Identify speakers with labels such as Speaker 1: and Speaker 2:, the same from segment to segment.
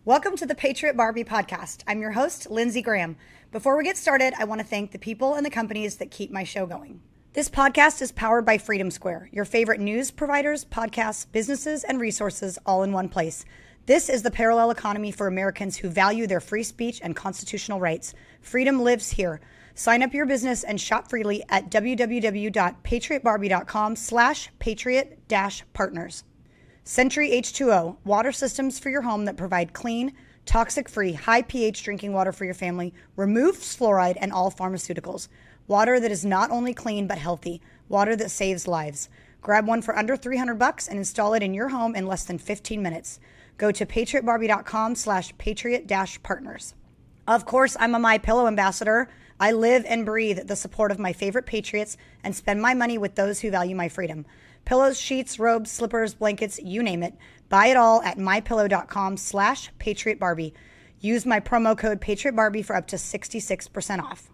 Speaker 1: Welcome to the Patriot Barbie podcast. I'm your host, Lindsey Graham. Before we get started, I want to thank the people and the companies that keep my show going. This podcast is powered by Freedom Square, your favorite news providers, podcasts, businesses, and resources all in one place. This is the parallel economy for Americans who value their free speech and constitutional rights. Freedom lives here. Sign up your business and shop freely at www.patriotbarbie.com/patriot-partners. Century H2O, water systems for your home that provide clean, toxic-free, high pH drinking water for your family, removes fluoride and all pharmaceuticals. Water that is not only clean but healthy. Water that saves lives. Grab one for under $300 and install it in your home in less than 15 minutes. Go to patriotbarbie.com/patriot-partners. Of course, I'm a MyPillow ambassador. I live and breathe the support of my favorite patriots and spend my money with those who value my freedom. Pillows, sheets, robes, slippers, blankets, you name it. Buy it all at mypillow.com/patriotbarbie. Use my promo code patriotbarbie for up to 66% off.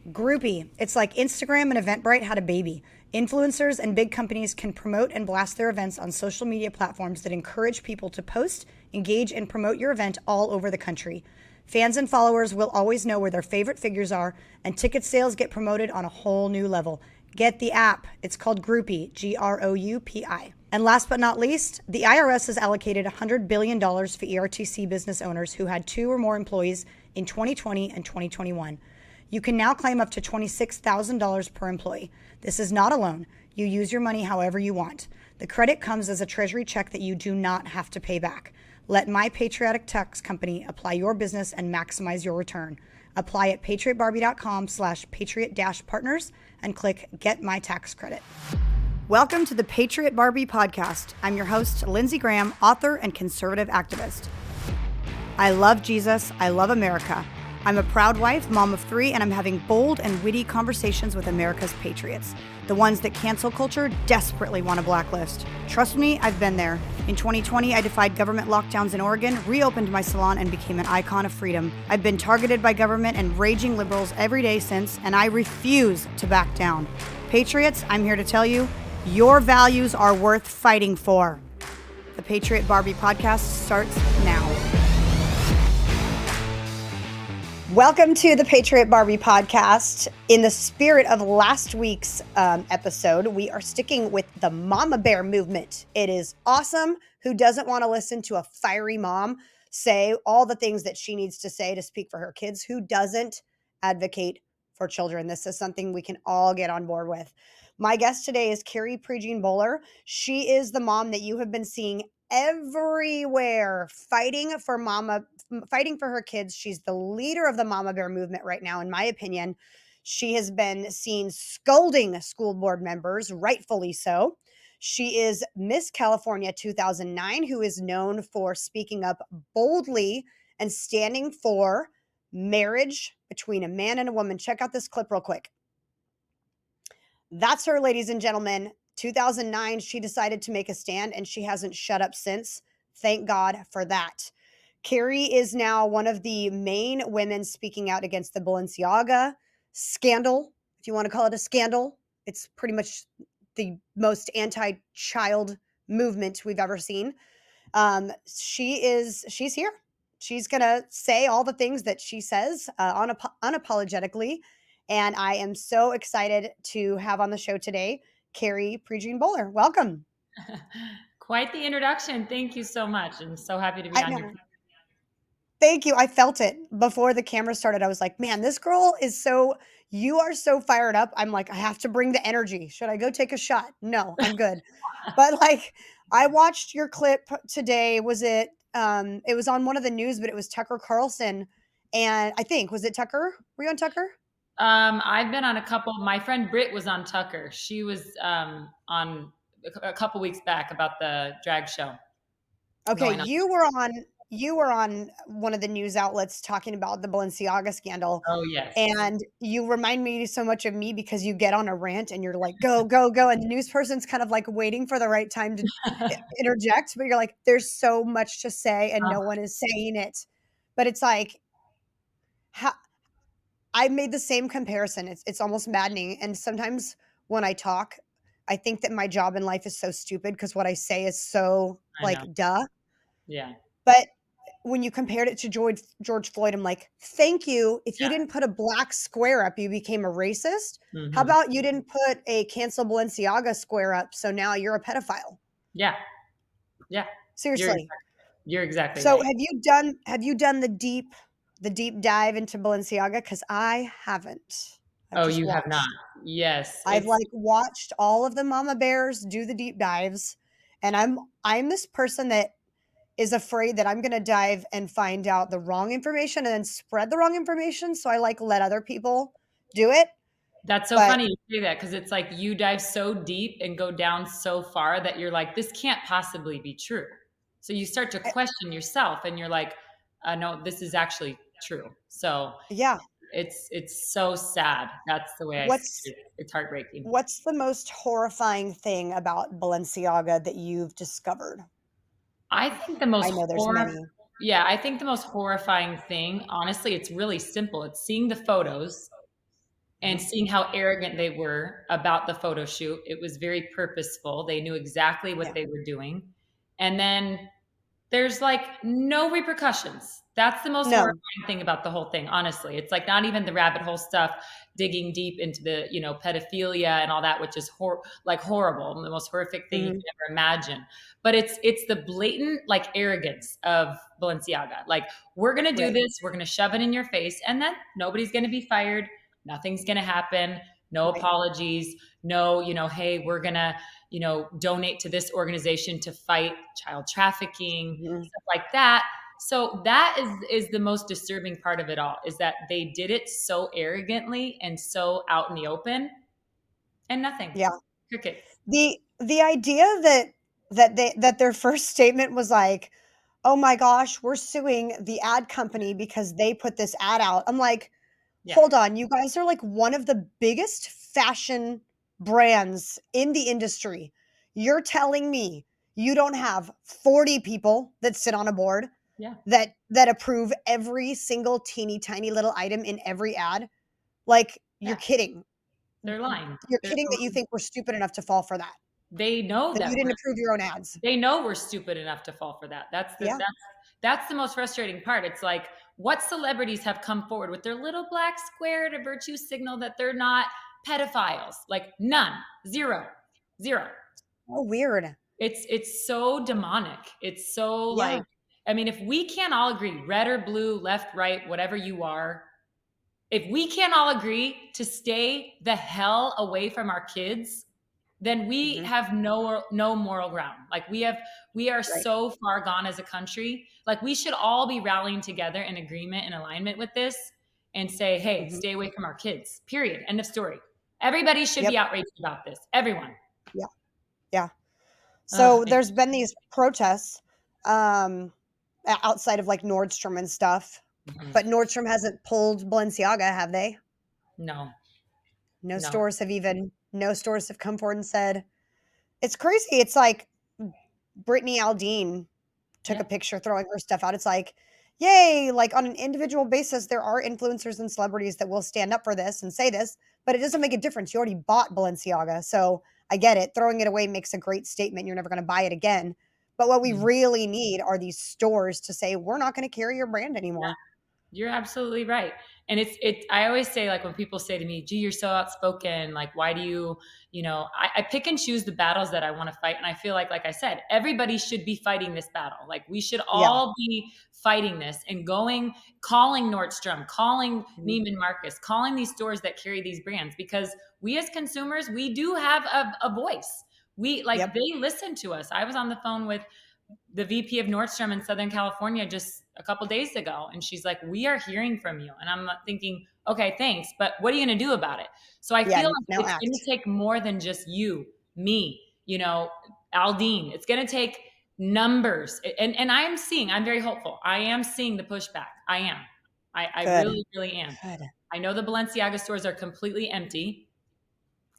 Speaker 1: Groupie. It's like Instagram and Eventbrite had a baby. Influencers and big companies can promote and blast their events on social media platforms that encourage people to post, engage, and promote your event all over the country. Fans and followers will always know where their favorite figures are, and ticket sales get promoted on a whole new level. Get the app. It's called Groupie, Groupi. And last but not least, the IRS has allocated $100 billion for ERTC business owners who had 2 or more employees in 2020 and 2021. You can now claim up to $26,000 per employee. This is not a loan. You use your money however you want. The credit comes as a treasury check that you do not have to pay back. Let My Patriotic Tax Company apply your business and maximize your return. Apply at patriotbarbie.com/patriot-partners and click Get My Tax Credit. Welcome to the Patriot Barbie podcast. I'm your host, Lindsey Graham, author and conservative activist. I love Jesus. I love America. I'm a proud wife, mom of 3, and I'm having bold and witty conversations with America's patriots, the ones that cancel culture desperately want to blacklist. Trust me, I've been there. In 2020, I defied government lockdowns in Oregon, reopened my salon, and became an icon of freedom. I've been targeted by government and raging liberals every day since, and I refuse to back down. Patriots, I'm here to tell you, your values are worth fighting for. The Patriot Barbie podcast starts now. Welcome to the Patriot Barbie podcast. In the spirit of last week's episode, we are sticking with the mama bear movement. It is awesome. Who doesn't want to listen to a fiery mom say all the things that she needs to say to speak for her kids? Who doesn't advocate for children? This is something we can all get on board with. My guest today is Carrie Prejean Boller. She is the mom that you have been seeing everywhere fighting for her kids. She's the leader of the mama bear movement right now, in my opinion. She has been seen scolding school board members, rightfully so. She is Miss California 2009, who is known for speaking up boldly and standing for marriage between a man and a woman. Check out this clip real quick. That's her, ladies and gentlemen. 2009, she decided to make a stand, and she hasn't shut up since. Thank God for that. Carrie is now one of the main women speaking out against the Balenciaga scandal, if you want to call it a scandal. It's pretty much the most anti-child movement we've ever seen. She's here. She's going to say all the things that she says unapologetically. And I am so excited to have on the show today, Carrie Prejean Boller. Welcome.
Speaker 2: Quite the introduction. Thank you so much. I'm so happy to be on your.
Speaker 1: Thank you. I felt it before the camera started. I was like, man, this girl you are so fired up. I'm like, I have to bring the energy. Should I go take a shot? No, I'm good. But like, I watched your clip today. It was on one of the news, but it was Tucker Carlson. And I think, was it Tucker? Were you on Tucker?
Speaker 2: I've been on a couple. My friend Britt was on Tucker. She was on a couple weeks back about the drag show.
Speaker 1: Okay, you were on one of the news outlets talking about the Balenciaga scandal.
Speaker 2: Oh, yes.
Speaker 1: And you remind me so much of me because you get on a rant and you're like, go, go, go. And the news person's kind of like waiting for the right time to interject. But you're like, there's so much to say and no one is saying it. But it's like, I made the same comparison. It's almost maddening. And sometimes when I talk, I think that my job in life is so stupid because what I say is so duh.
Speaker 2: Yeah.
Speaker 1: But when you compared it to George Floyd, I'm like, "Thank you. If you
Speaker 2: Yeah.
Speaker 1: didn't put a black square up, you became a racist. How
Speaker 2: Mhm.
Speaker 1: about you didn't put a cancel Balenciaga square up, so now you're a pedophile?"
Speaker 2: Yeah. Yeah. You're
Speaker 1: Seriously.
Speaker 2: you're exactly
Speaker 1: So
Speaker 2: right.
Speaker 1: have you done the deep dive into Balenciaga? Because I haven't. I've
Speaker 2: Oh,
Speaker 1: just
Speaker 2: you have not.
Speaker 1: watched.
Speaker 2: Yes,
Speaker 1: I've, like, watched all of the mama bears do the deep dives, and I'm this person that is afraid that I'm gonna dive and find out the wrong information and then spread the wrong information, so I, like, let other people do it,
Speaker 2: that's so
Speaker 1: but
Speaker 2: funny you say that because it's like you dive so deep and go down so far that you're like, "This can't possibly be true." So you start to
Speaker 1: I
Speaker 2: question yourself and you're like, no, this is actually true." So
Speaker 1: yeah.
Speaker 2: it's so sad. That's the way I see
Speaker 1: What's
Speaker 2: it. It's heartbreaking.
Speaker 1: what's the most horrifying thing about Balenciaga that you've discovered?
Speaker 2: I think the most
Speaker 1: I know there's
Speaker 2: horror
Speaker 1: many.
Speaker 2: yeah, I think the most horrifying thing, honestly, it's really simple. It's seeing the photos and
Speaker 1: Mhm.
Speaker 2: seeing how arrogant they were about the photo shoot. It was very purposeful. They knew exactly what
Speaker 1: Yeah.
Speaker 2: they were doing. And then there's like no repercussions. That's the most horrifying
Speaker 1: No.
Speaker 2: thing about the whole thing, honestly. It's like not even the rabbit hole stuff, digging deep into the, pedophilia and all that, which is like horrible, the most horrific thing you
Speaker 1: Mhm.
Speaker 2: can ever imagine. But it's the blatant like arrogance of Balenciaga. Like, we're gonna do
Speaker 1: Right.
Speaker 2: this, we're gonna shove it in your face, and then nobody's gonna be fired, nothing's gonna happen, no
Speaker 1: Right.
Speaker 2: apologies, no, hey, we're gonna donate to this organization to fight child trafficking,
Speaker 1: Mhm.
Speaker 2: stuff like that. So that is the most disturbing part of it all, is that they did it so arrogantly and so out in the open, and nothing.
Speaker 1: Yeah.
Speaker 2: Crickets.
Speaker 1: The idea that their first statement was like, "Oh my gosh, we're suing the ad company because they put this ad out." I'm like,
Speaker 2: Yeah.
Speaker 1: "Hold on, you guys are like one of the biggest fashion brands in the industry. You're telling me you don't have 40 people that sit on a board
Speaker 2: Yeah.
Speaker 1: that approve every single teeny tiny little item in every ad? Like, you're
Speaker 2: Yeah.
Speaker 1: kidding.
Speaker 2: They're lying.
Speaker 1: You're
Speaker 2: They're
Speaker 1: kidding that you think we're stupid enough to fall for that,
Speaker 2: they know
Speaker 1: that you
Speaker 2: that
Speaker 1: didn't approve your own ads."
Speaker 2: they know we're stupid enough to fall for that.
Speaker 1: Yeah.
Speaker 2: That's the most frustrating part. It's like, what celebrities have come forward with their little black square to virtue signal that they're not pedophiles? Like, none. Zero. Zero.
Speaker 1: Oh, weird.
Speaker 2: It's so demonic. It's so
Speaker 1: Yeah.
Speaker 2: like, I mean, if we can't all agree, red or blue, left, right, whatever you are, if we can't all agree to stay the hell away from our kids, then we
Speaker 1: Mhm.
Speaker 2: have no moral ground. Like, we are
Speaker 1: Right.
Speaker 2: so far gone as a country. Like, we should all be rallying together in agreement and alignment with this and say, "Hey,
Speaker 1: Mhm.
Speaker 2: stay away from our kids." Period. End of story. Everybody should
Speaker 1: Yep.
Speaker 2: be outraged about this. Everyone.
Speaker 1: Yeah. Yeah.
Speaker 2: Ugh,
Speaker 1: So there's been these protests, outside of like Nordstrom and stuff,
Speaker 2: mhm.
Speaker 1: but Nordstrom hasn't pulled Balenciaga, have they?
Speaker 2: No,
Speaker 1: No
Speaker 2: no.
Speaker 1: stores have even no stores have come forward and said it's crazy. It's like Brittany Aldean took
Speaker 2: Yeah,
Speaker 1: a picture throwing her stuff out. It's like, yay, like on an individual basis, there are influencers and celebrities that will stand up for this and say this, but it doesn't make a difference. You already bought Balenciaga. So I get it. Throwing it away makes a great statement. You're never going to buy it again. But what we
Speaker 2: mm,
Speaker 1: really need are these stores to say, we're not going to carry your brand
Speaker 2: yeah.
Speaker 1: anymore.
Speaker 2: You're absolutely right. And I always say, like, when people say to me, "Gee, you're so outspoken. Like, why do you, I pick and choose the battles that I want to fight." And I feel like I said, everybody should be fighting this battle. Like, we should
Speaker 1: Yeah.
Speaker 2: all be fighting this and calling Nordstrom, calling
Speaker 1: Mhm.
Speaker 2: Neiman Marcus, calling these stores that carry these brands, because we as consumers, we do have a voice.
Speaker 1: Yep.
Speaker 2: They listen to us. I was on the phone with the VP of Nordstrom in Southern California just a couple days ago. And she's like, "We are hearing from you." And I'm thinking, okay, thanks. But what are you going to do about it? So I
Speaker 1: Yeah.
Speaker 2: feel like
Speaker 1: Now
Speaker 2: it's going
Speaker 1: act.
Speaker 2: to take more than just you, me, Aldine. It's going to take numbers. And I'm very hopeful. I am seeing the pushback. I am. I
Speaker 1: Good.
Speaker 2: really, really am.
Speaker 1: Good.
Speaker 2: I know the Balenciaga stores are completely empty.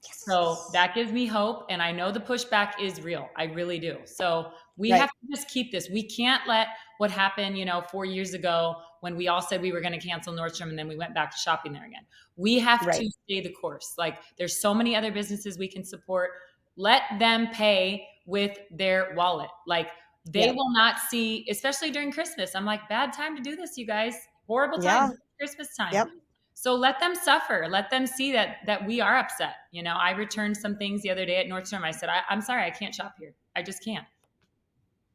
Speaker 2: So
Speaker 1: Yes.
Speaker 2: that gives me hope. And I know the pushback is real. I really do. So we have
Speaker 1: Right.
Speaker 2: to just keep this. We can't let what happened, 4 years ago when we all said we were going to cancel Nordstrom and then we went back to shopping there again. We have
Speaker 1: Right.
Speaker 2: to stay the course. Like, there's so many other businesses we can support. Let them pay with their wallet. Like, They
Speaker 1: Yep.
Speaker 2: will not see, especially during Christmas. I'm like, bad time to do this, you guys. Horrible time,
Speaker 1: Yeah.
Speaker 2: Christmas time.
Speaker 1: Yep.
Speaker 2: So let them suffer. Let them see that we are upset. You know, I returned some things the other day at Nordstrom. I said, I'm sorry, I can't shop here. I just can't.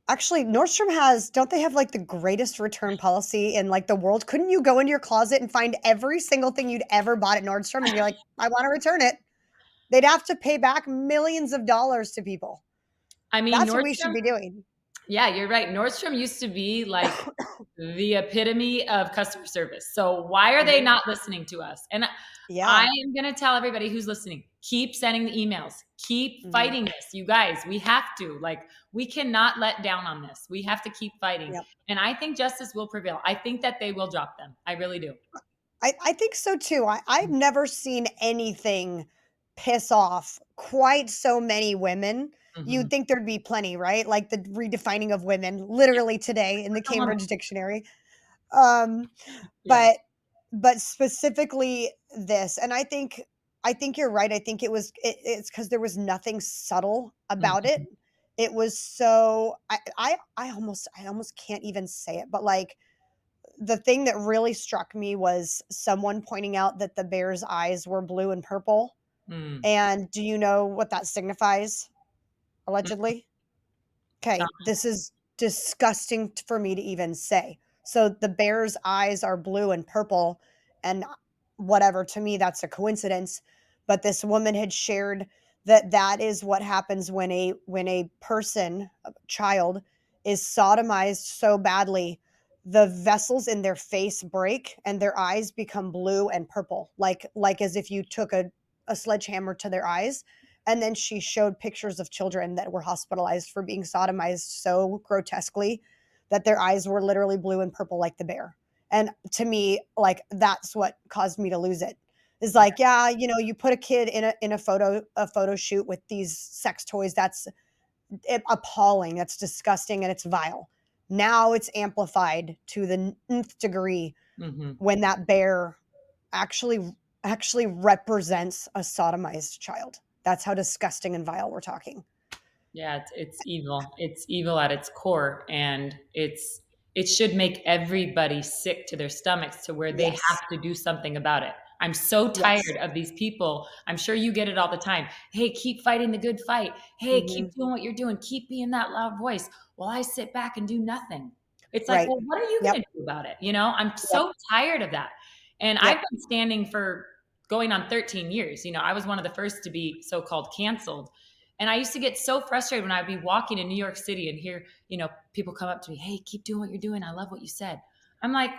Speaker 1: Actually, Nordstrom has, don't they have like the greatest return policy in like the world? Couldn't you go into your closet and find every single thing you'd ever bought at Nordstrom and you're like, I want to return it? They'd have to pay back millions of dollars to people.
Speaker 2: I mean,
Speaker 1: That's what we should
Speaker 2: Nordstrom,
Speaker 1: be doing.
Speaker 2: yeah, you're right. Nordstrom used to be like the epitome of customer service. So why are they
Speaker 1: Mhm.
Speaker 2: not listening to us? And I
Speaker 1: Yeah.
Speaker 2: am going to tell everybody who's listening, keep sending the emails, keep
Speaker 1: Mhm.
Speaker 2: fighting this. You guys, we have to. Like, we cannot let down on this. We have to keep fighting.
Speaker 1: Yep.
Speaker 2: And I think justice will prevail. I think that they will drop them. I really do.
Speaker 1: I think so too. I've never seen anything piss off quite so many women.
Speaker 2: Mm-hmm.
Speaker 1: You'd think there'd be plenty, right? Like the redefining of women, literally today in the
Speaker 2: A woman.
Speaker 1: Cambridge Dictionary. Um,
Speaker 2: Yeah.
Speaker 1: but specifically this, and I think you're right. I think it's because there was nothing subtle about it.
Speaker 2: Mhm.
Speaker 1: It was so I almost can't even say it, but like the thing that really struck me was someone pointing out that the bear's eyes were blue and purple.
Speaker 2: Mm.
Speaker 1: And do you know what that signifies,
Speaker 2: Mm.
Speaker 1: allegedly?
Speaker 2: Tell
Speaker 1: Okay, this is disgusting for me to even say. So the bear's eyes are blue and purple, and whatever, to me that's a coincidence, but this woman had shared that that is what happens when a person, a child, is sodomized so badly, the vessels in their face break and their eyes become blue and purple, like as if you took a sledgehammer to their eyes. And then she showed pictures of children that were hospitalized for being sodomized so grotesquely that their eyes were literally blue and purple like the bear. And to me, like that's what caused me to lose it. Is
Speaker 2: Yeah.
Speaker 1: like, yeah, you put a kid in a photo shoot with these sex toys. That's appalling. That's disgusting and it's vile. Now it's amplified to the nth degree
Speaker 2: Hmm.
Speaker 1: when that bear actually represents a sodomized child. That's how disgusting and vile we're talking.
Speaker 2: Yeah, it's evil. It's evil at its core, and it should make everybody sick to their stomachs to where they
Speaker 1: Yes.
Speaker 2: have to do something about it. I'm so
Speaker 1: Yes.
Speaker 2: tired of these people. I'm sure you get it all the time. Hey, keep fighting the good fight. Hey, keep
Speaker 1: Mhm.
Speaker 2: doing what you're doing. Keep being that loud voice. While I sit back and do nothing. It's like,
Speaker 1: Right.
Speaker 2: well, what are you
Speaker 1: Yep.
Speaker 2: going to do about it? You know, I'm
Speaker 1: Yep.
Speaker 2: so tired of that. And I've
Speaker 1: Yep.
Speaker 2: been standing for going on 13 years. You know, I was one of the first to be so-called canceled, and I used to get so frustrated when I'd be walking in New York City and hear, people come up to me, hey, keep doing what you're doing. I love what you said. I'm like,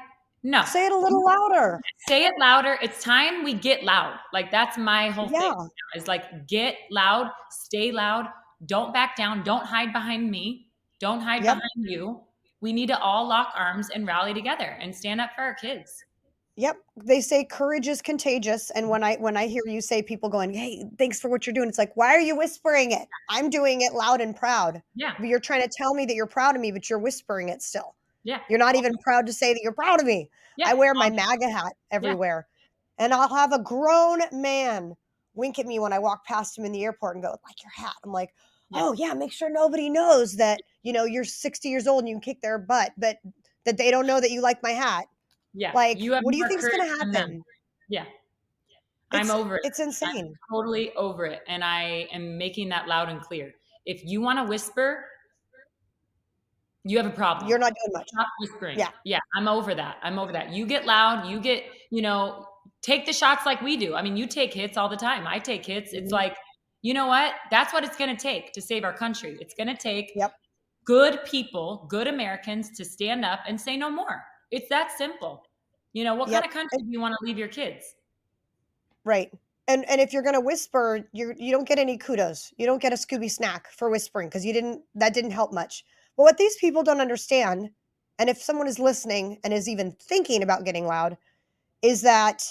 Speaker 2: no,
Speaker 1: Say it a little louder.
Speaker 2: say it louder. It's time we get loud. Like, that's my whole thing
Speaker 1: Yeah.
Speaker 2: now, is like, get loud, stay loud. Don't back down. Don't hide behind me. Don't hide
Speaker 1: Yep.
Speaker 2: behind you. We need to all lock arms and rally together and stand up for our kids.
Speaker 1: Yep. They say courage is contagious, and when I hear you say people going, "Hey, thanks for what you're doing," it's like, "Why are you whispering it? I'm doing it loud and proud."
Speaker 2: Yeah.
Speaker 1: But you're trying to tell me that you're proud of me, but you're whispering it still.
Speaker 2: Yeah.
Speaker 1: You're not even proud to say that you're proud of me.
Speaker 2: Yeah.
Speaker 1: I wear my MAGA hat
Speaker 2: Yeah.
Speaker 1: everywhere, and I'll have a grown man wink at me when I walk past him in the airport and go, "Like your hat." I'm like,
Speaker 2: Yeah.
Speaker 1: "Oh, yeah, make sure nobody knows that, you're 60 years old and you can kick their butt, but that they don't know that you like my hat."
Speaker 2: Yeah.
Speaker 1: Like,
Speaker 2: You have
Speaker 1: what do you
Speaker 2: more
Speaker 1: think's
Speaker 2: courage
Speaker 1: gonna
Speaker 2: than them.
Speaker 1: happen?
Speaker 2: Yeah. I'm
Speaker 1: It's
Speaker 2: over it.
Speaker 1: it's
Speaker 2: I'm
Speaker 1: insane.
Speaker 2: totally over it. And I am making that loud and clear. If you want to whisper, you have a problem.
Speaker 1: You're not doing much.
Speaker 2: Stop whispering.
Speaker 1: Yeah.
Speaker 2: Yeah, I'm over that. I'm over that. You get loud, take the shots like we do. I mean, you take hits all the time. I take hits. It's
Speaker 1: Mhm.
Speaker 2: like, you know what? That's what it's going to take to save our country. It's going to take
Speaker 1: Yep.
Speaker 2: good people, good Americans to stand up and say no more. It's that simple. What kind
Speaker 1: Yep.
Speaker 2: of country
Speaker 1: And
Speaker 2: do you want to leave your kids?
Speaker 1: right. And if you're gonna whisper, you don't get any kudos. You don't get a Scooby snack for whispering because that didn't help much. But what these people don't understand, and if someone is listening and is even thinking about getting loud, is that,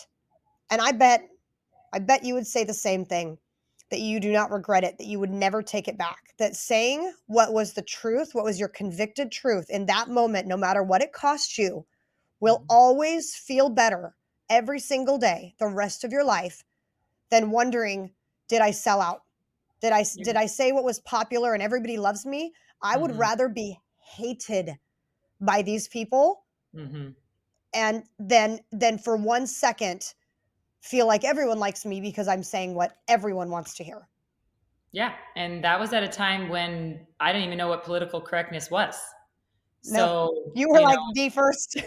Speaker 1: and I bet you would say the same thing, that you do not regret it, that you would never take it back. That saying what was the truth, what was your convicted truth in that moment, no matter what it cost you, will
Speaker 2: Mhm.
Speaker 1: always feel better every single day, the rest of your life, than wondering, did I sell out? Did I
Speaker 2: Yeah.
Speaker 1: did I say what was popular and everybody loves me? I would
Speaker 2: Mhm.
Speaker 1: rather be hated by these people,
Speaker 2: Hmm.
Speaker 1: and then for 1 second feel like everyone likes me because I'm saying what everyone wants to hear.
Speaker 2: Yeah. And that was at a time when I didn't even know what political correctness was.
Speaker 1: No,
Speaker 2: So,
Speaker 1: you were like the first,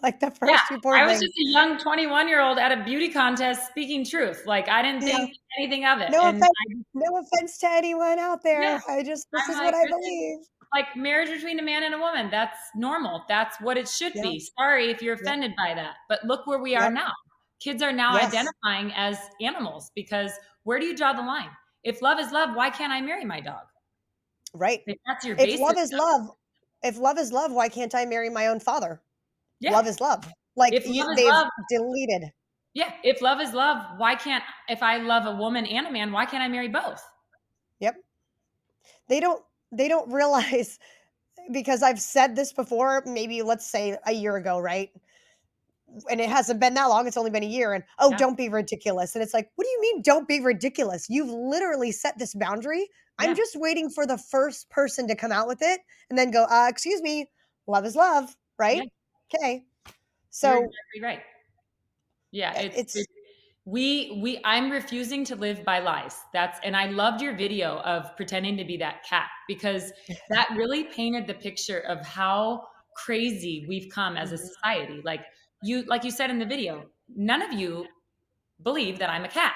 Speaker 1: like the
Speaker 2: yeah,
Speaker 1: first people
Speaker 2: I was
Speaker 1: thing.
Speaker 2: just a young 21-year-old at a beauty contest speaking truth. Like, I didn't
Speaker 1: Yeah.
Speaker 2: think anything of it.
Speaker 1: No
Speaker 2: And
Speaker 1: offense, no offense to anyone out
Speaker 2: yeah,
Speaker 1: there. I just this
Speaker 2: I'm
Speaker 1: is what
Speaker 2: like,
Speaker 1: I
Speaker 2: this is
Speaker 1: believe.
Speaker 2: like marriage between a man and a woman. That's normal. That's what it should
Speaker 1: Yeah.
Speaker 2: be. Sorry if you're
Speaker 1: Yep.
Speaker 2: offended by that. But look where we are
Speaker 1: Yep.
Speaker 2: now. Kids are now
Speaker 1: Yes.
Speaker 2: identifying as animals because where do you draw the line? If love is love, why can't I marry my dog?
Speaker 1: Right.
Speaker 2: If that's your
Speaker 1: If
Speaker 2: basis.
Speaker 1: love is love, if love is love, why can't I marry my own father?
Speaker 2: Yeah.
Speaker 1: Love is love. Like
Speaker 2: If love is
Speaker 1: they've
Speaker 2: love,
Speaker 1: deleted.
Speaker 2: yeah. If love is love, why can't, if I love a woman and a man, why can't I marry both?
Speaker 1: Yep. They don't they don't realize because I've said this before, maybe let's say a year ago, right? And it hasn't been that long, it's only been a year, and, "Oh,
Speaker 2: Yeah.
Speaker 1: don't be ridiculous," and it's like, "What do you mean, don't be ridiculous? You've literally set this boundary. I'm
Speaker 2: Yeah.
Speaker 1: just waiting for the first person to come out with it and then go, excuse me, love is love,
Speaker 2: Yeah.
Speaker 1: right? Okay."
Speaker 2: You're
Speaker 1: So,
Speaker 2: exactly right. Yeah.
Speaker 1: it's
Speaker 2: I'm refusing to live by lies. And I loved your video of pretending to be that cat because that really painted the picture of how crazy we've come as a
Speaker 1: Mhm.
Speaker 2: society. Like you said in the video, none of you believe that I'm a cat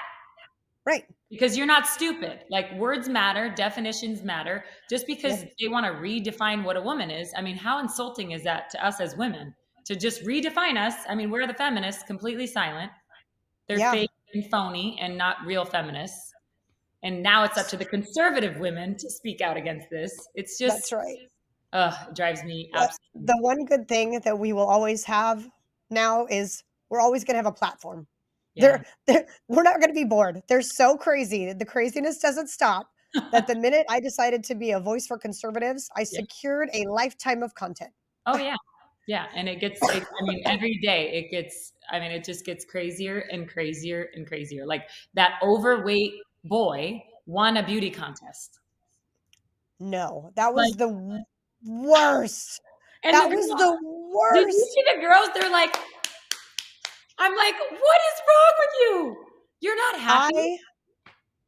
Speaker 1: Right.
Speaker 2: because you're not stupid. Like words matter, definitions matter. Just because
Speaker 1: Yep.
Speaker 2: they want to redefine what a woman is, I mean, how insulting is that to us as women to just redefine us? I mean, we're the feminists, completely silent. They're
Speaker 1: Yeah.
Speaker 2: fake and phony and not real feminists. And now it's up to the conservative women to speak out against this. It's
Speaker 1: That's
Speaker 2: just,
Speaker 1: right.
Speaker 2: it drives me absolutely.
Speaker 1: The one good thing that we will always have now is we're always gonna have a platform.
Speaker 2: Yeah.
Speaker 1: We're not gonna be bored. They're so crazy. The craziness doesn't stop, that the minute I decided to be a voice for conservatives, I
Speaker 2: Yeah.
Speaker 1: secured a lifetime of content.
Speaker 2: Oh, yeah. Yeah. And I mean, every day I mean, it just gets crazier and crazier and crazier. Like that overweight boy won a beauty contest.
Speaker 1: No, that
Speaker 2: Like,
Speaker 1: was the worst.
Speaker 2: and the
Speaker 1: That was
Speaker 2: girl,
Speaker 1: the
Speaker 2: did you
Speaker 1: worst.
Speaker 2: see the girls? They're like, I'm like, what is wrong with you? You're not happy.
Speaker 1: I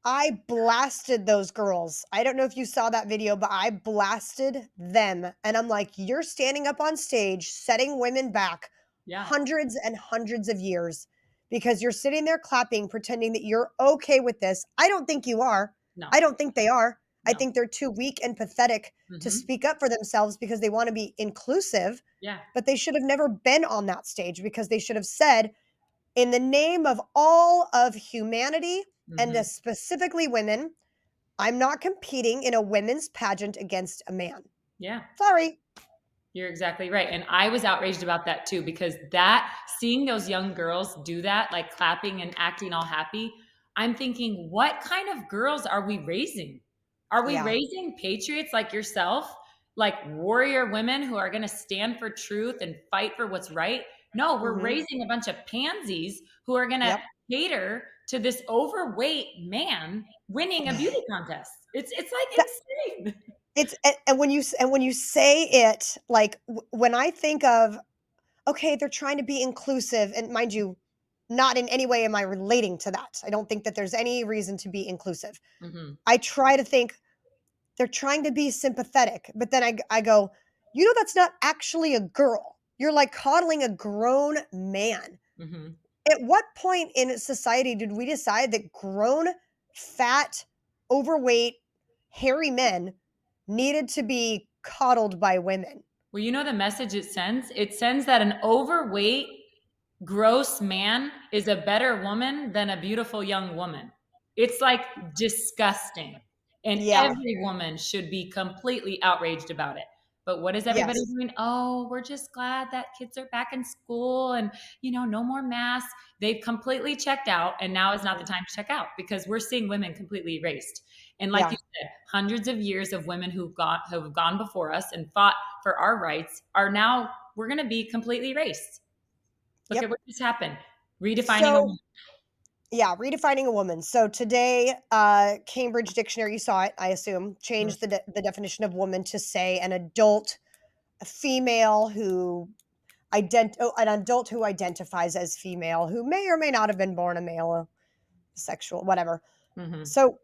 Speaker 1: I blasted those girls. I don't know if you saw that video, but I blasted them. And I'm like, you're standing up on stage, setting women back
Speaker 2: Yeah.
Speaker 1: hundreds and hundreds of years because you're sitting there clapping, pretending that you're okay with this. I don't think you are.
Speaker 2: No,
Speaker 1: I don't think they are. I
Speaker 2: no.
Speaker 1: think they're too weak and pathetic to
Speaker 2: Hmm.
Speaker 1: speak up for themselves because they want to be inclusive,
Speaker 2: Yeah.
Speaker 1: but they should have never been on that stage because they should have said, in the name of all of humanity and
Speaker 2: Hmm.
Speaker 1: specifically women, I'm not competing in a women's pageant against a man.
Speaker 2: Yeah.
Speaker 1: Sorry.
Speaker 2: You're exactly right. And I was outraged about that too, because seeing those young girls do that, like clapping and acting all happy, I'm thinking, what kind of girls are we raising? Are we
Speaker 1: Yeah.
Speaker 2: raising patriots like yourself, like warrior women who are going to stand for truth and fight for what's right? No, we're
Speaker 1: Mhm.
Speaker 2: raising a bunch of pansies who are going to
Speaker 1: Yep.
Speaker 2: cater to this overweight man winning a beauty contest. It's
Speaker 1: That
Speaker 2: like insane.
Speaker 1: it's and when you say it, like, when I think of, okay, they're trying to be inclusive, and mind you, not in any way am I relating to that. I don't think that there's any reason to be inclusive.
Speaker 2: Hmm.
Speaker 1: I try to think they're trying to be sympathetic, but then I go, "You know, that's not actually a girl. You're, like, coddling a grown man."
Speaker 2: Hmm.
Speaker 1: At what point in society did we decide that grown, fat, overweight, hairy men needed to be coddled by women?
Speaker 2: Well, you know the message it sends? It sends that an overweight, gross man is a better woman than a beautiful young woman. It's like disgusting. And
Speaker 1: Yeah.
Speaker 2: every woman should be completely outraged about it. But what is everybody
Speaker 1: Yes.
Speaker 2: doing? Oh, we're just glad that kids are back in school and, no more masks. They've completely checked out. And now is not the
Speaker 1: Mhm.
Speaker 2: time to check out because we're seeing women completely erased. And like
Speaker 1: Yeah.
Speaker 2: you said, hundreds of years of women who've gone before us and fought for our rights are now, we're going to be completely erased. Look at
Speaker 1: Yep.
Speaker 2: what just happened. Redefining a
Speaker 1: So,
Speaker 2: woman.
Speaker 1: yeah, redefining a woman. So today, Cambridge Dictionary, you saw it, I assume,
Speaker 2: Mhm.
Speaker 1: changed the definition of woman to say an adult. a female who an adult who identifies as female, who may or may not have been born a male, sexual, whatever.
Speaker 2: Mhm.
Speaker 1: So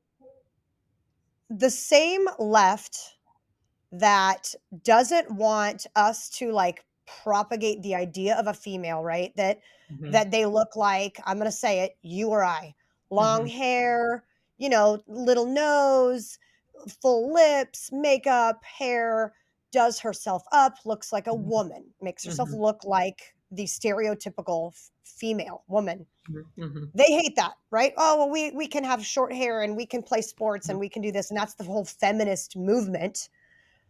Speaker 1: the same left that doesn't want us to like propagate the idea of a female, right?
Speaker 2: Mhm.
Speaker 1: That they look like, I'm going to say it, you or I. Long
Speaker 2: Mhm.
Speaker 1: hair, little nose, full lips, makeup, hair, does herself up, looks like a
Speaker 2: Mhm.
Speaker 1: woman, makes herself
Speaker 2: Mhm.
Speaker 1: look like the stereotypical female woman.
Speaker 2: Mhm. Mhm.
Speaker 1: They hate that, right? Oh, well, we can have short hair and we can play sports
Speaker 2: Mhm.
Speaker 1: and we can do this, and that's the whole feminist movement.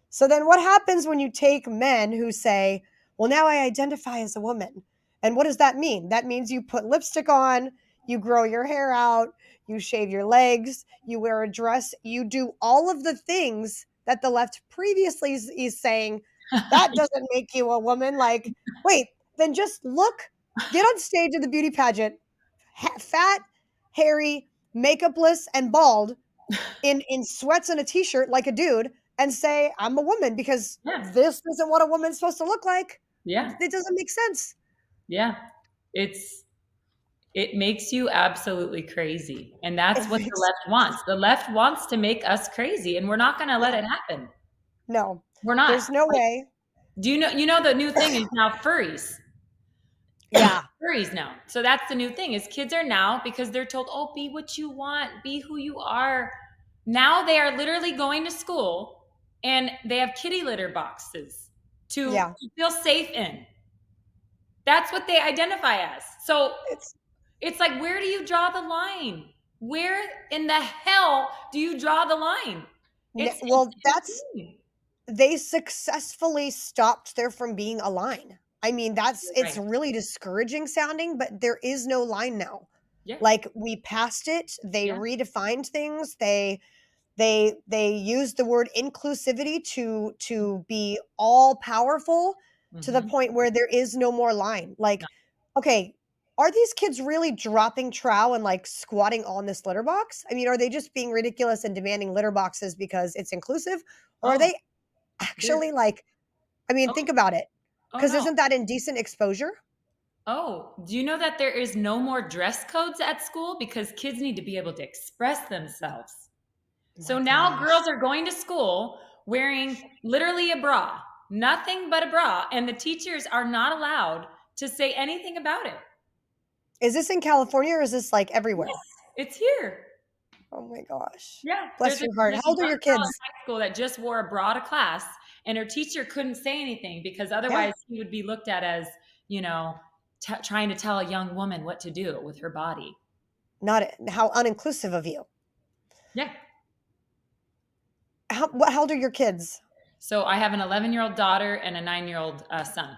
Speaker 1: So then what happens when you take men who say, well, now I identify as a woman? And what does that mean? That means you put lipstick on, you grow your hair out, you shave your legs, you wear a dress, you do all of the things that the left previously is saying that doesn't make you a woman. Like, wait, then just look, get on stage at the beauty pageant, fat, hairy, makeupless, and bald, in sweats and a t-shirt like a dude, and say, "I'm a woman," because
Speaker 2: Yeah.
Speaker 1: this isn't what a woman's supposed to look like.
Speaker 2: Yeah.
Speaker 1: It doesn't make sense.
Speaker 2: Yeah. It's it makes you absolutely crazy, and that's
Speaker 1: It
Speaker 2: what the
Speaker 1: makes
Speaker 2: left wants. The left wants to make us crazy, and we're not gonna let
Speaker 1: yeah,
Speaker 2: it happen.
Speaker 1: no.
Speaker 2: We're not.
Speaker 1: There's no
Speaker 2: Like,
Speaker 1: way.
Speaker 2: do you know the new thing is now furries?
Speaker 1: Yeah,
Speaker 2: Furries now. So that's the new thing is kids are now because they're told, "Oh, be what you want, be who you are." Now they are literally going to school and they have kitty litter boxes
Speaker 1: yeah.
Speaker 2: to feel safe in. That's what they identify as. So
Speaker 1: It's
Speaker 2: it's like, where do you draw the line? Where in the hell do you draw the line?
Speaker 1: well,
Speaker 2: It's
Speaker 1: that's
Speaker 2: insane.
Speaker 1: they successfully stopped there from being a line. I mean,
Speaker 2: You're
Speaker 1: it's
Speaker 2: right.
Speaker 1: really discouraging sounding, but there is no line now.
Speaker 2: Yeah.
Speaker 1: Like, we passed it, they
Speaker 2: Yeah.
Speaker 1: redefined things, they use the word inclusivity to be all powerful, to the
Speaker 2: Hmm.
Speaker 1: point where there is no more line.
Speaker 2: No.
Speaker 1: Like, okay, are these kids really dropping trowel and like squatting on this litter box? I mean, are they just being ridiculous and demanding litter boxes because it's inclusive? Or are
Speaker 2: Oh,
Speaker 1: they
Speaker 2: they're
Speaker 1: actually like, I mean, think
Speaker 2: oh,
Speaker 1: about it.
Speaker 2: oh
Speaker 1: Because
Speaker 2: no.
Speaker 1: isn't that indecent exposure?
Speaker 2: Oh, do you know that there is no more dress codes at school because kids need to be able to express themselves?
Speaker 1: Oh
Speaker 2: So
Speaker 1: my
Speaker 2: now
Speaker 1: gosh.
Speaker 2: girls are going to school wearing literally a bra, nothing but a bra, and the teachers are not allowed to say anything about it.
Speaker 1: Is this in California or is this like
Speaker 2: Yes,
Speaker 1: everywhere?
Speaker 2: it's here.
Speaker 1: Oh my gosh.
Speaker 2: Yeah,
Speaker 1: Bless your heart.
Speaker 2: there's
Speaker 1: How
Speaker 2: a
Speaker 1: old are
Speaker 2: young
Speaker 1: your
Speaker 2: girl in
Speaker 1: kids?
Speaker 2: high school that just wore a bra to class, and her teacher couldn't say anything because
Speaker 1: Yeah.
Speaker 2: otherwise he would be looked at as, you know, trying to tell a young woman what to do with her body.
Speaker 1: Not how uninclusive of you.
Speaker 2: Yeah.
Speaker 1: How old are your kids?
Speaker 2: So I have an 11-year-old daughter and a 9-year-old son.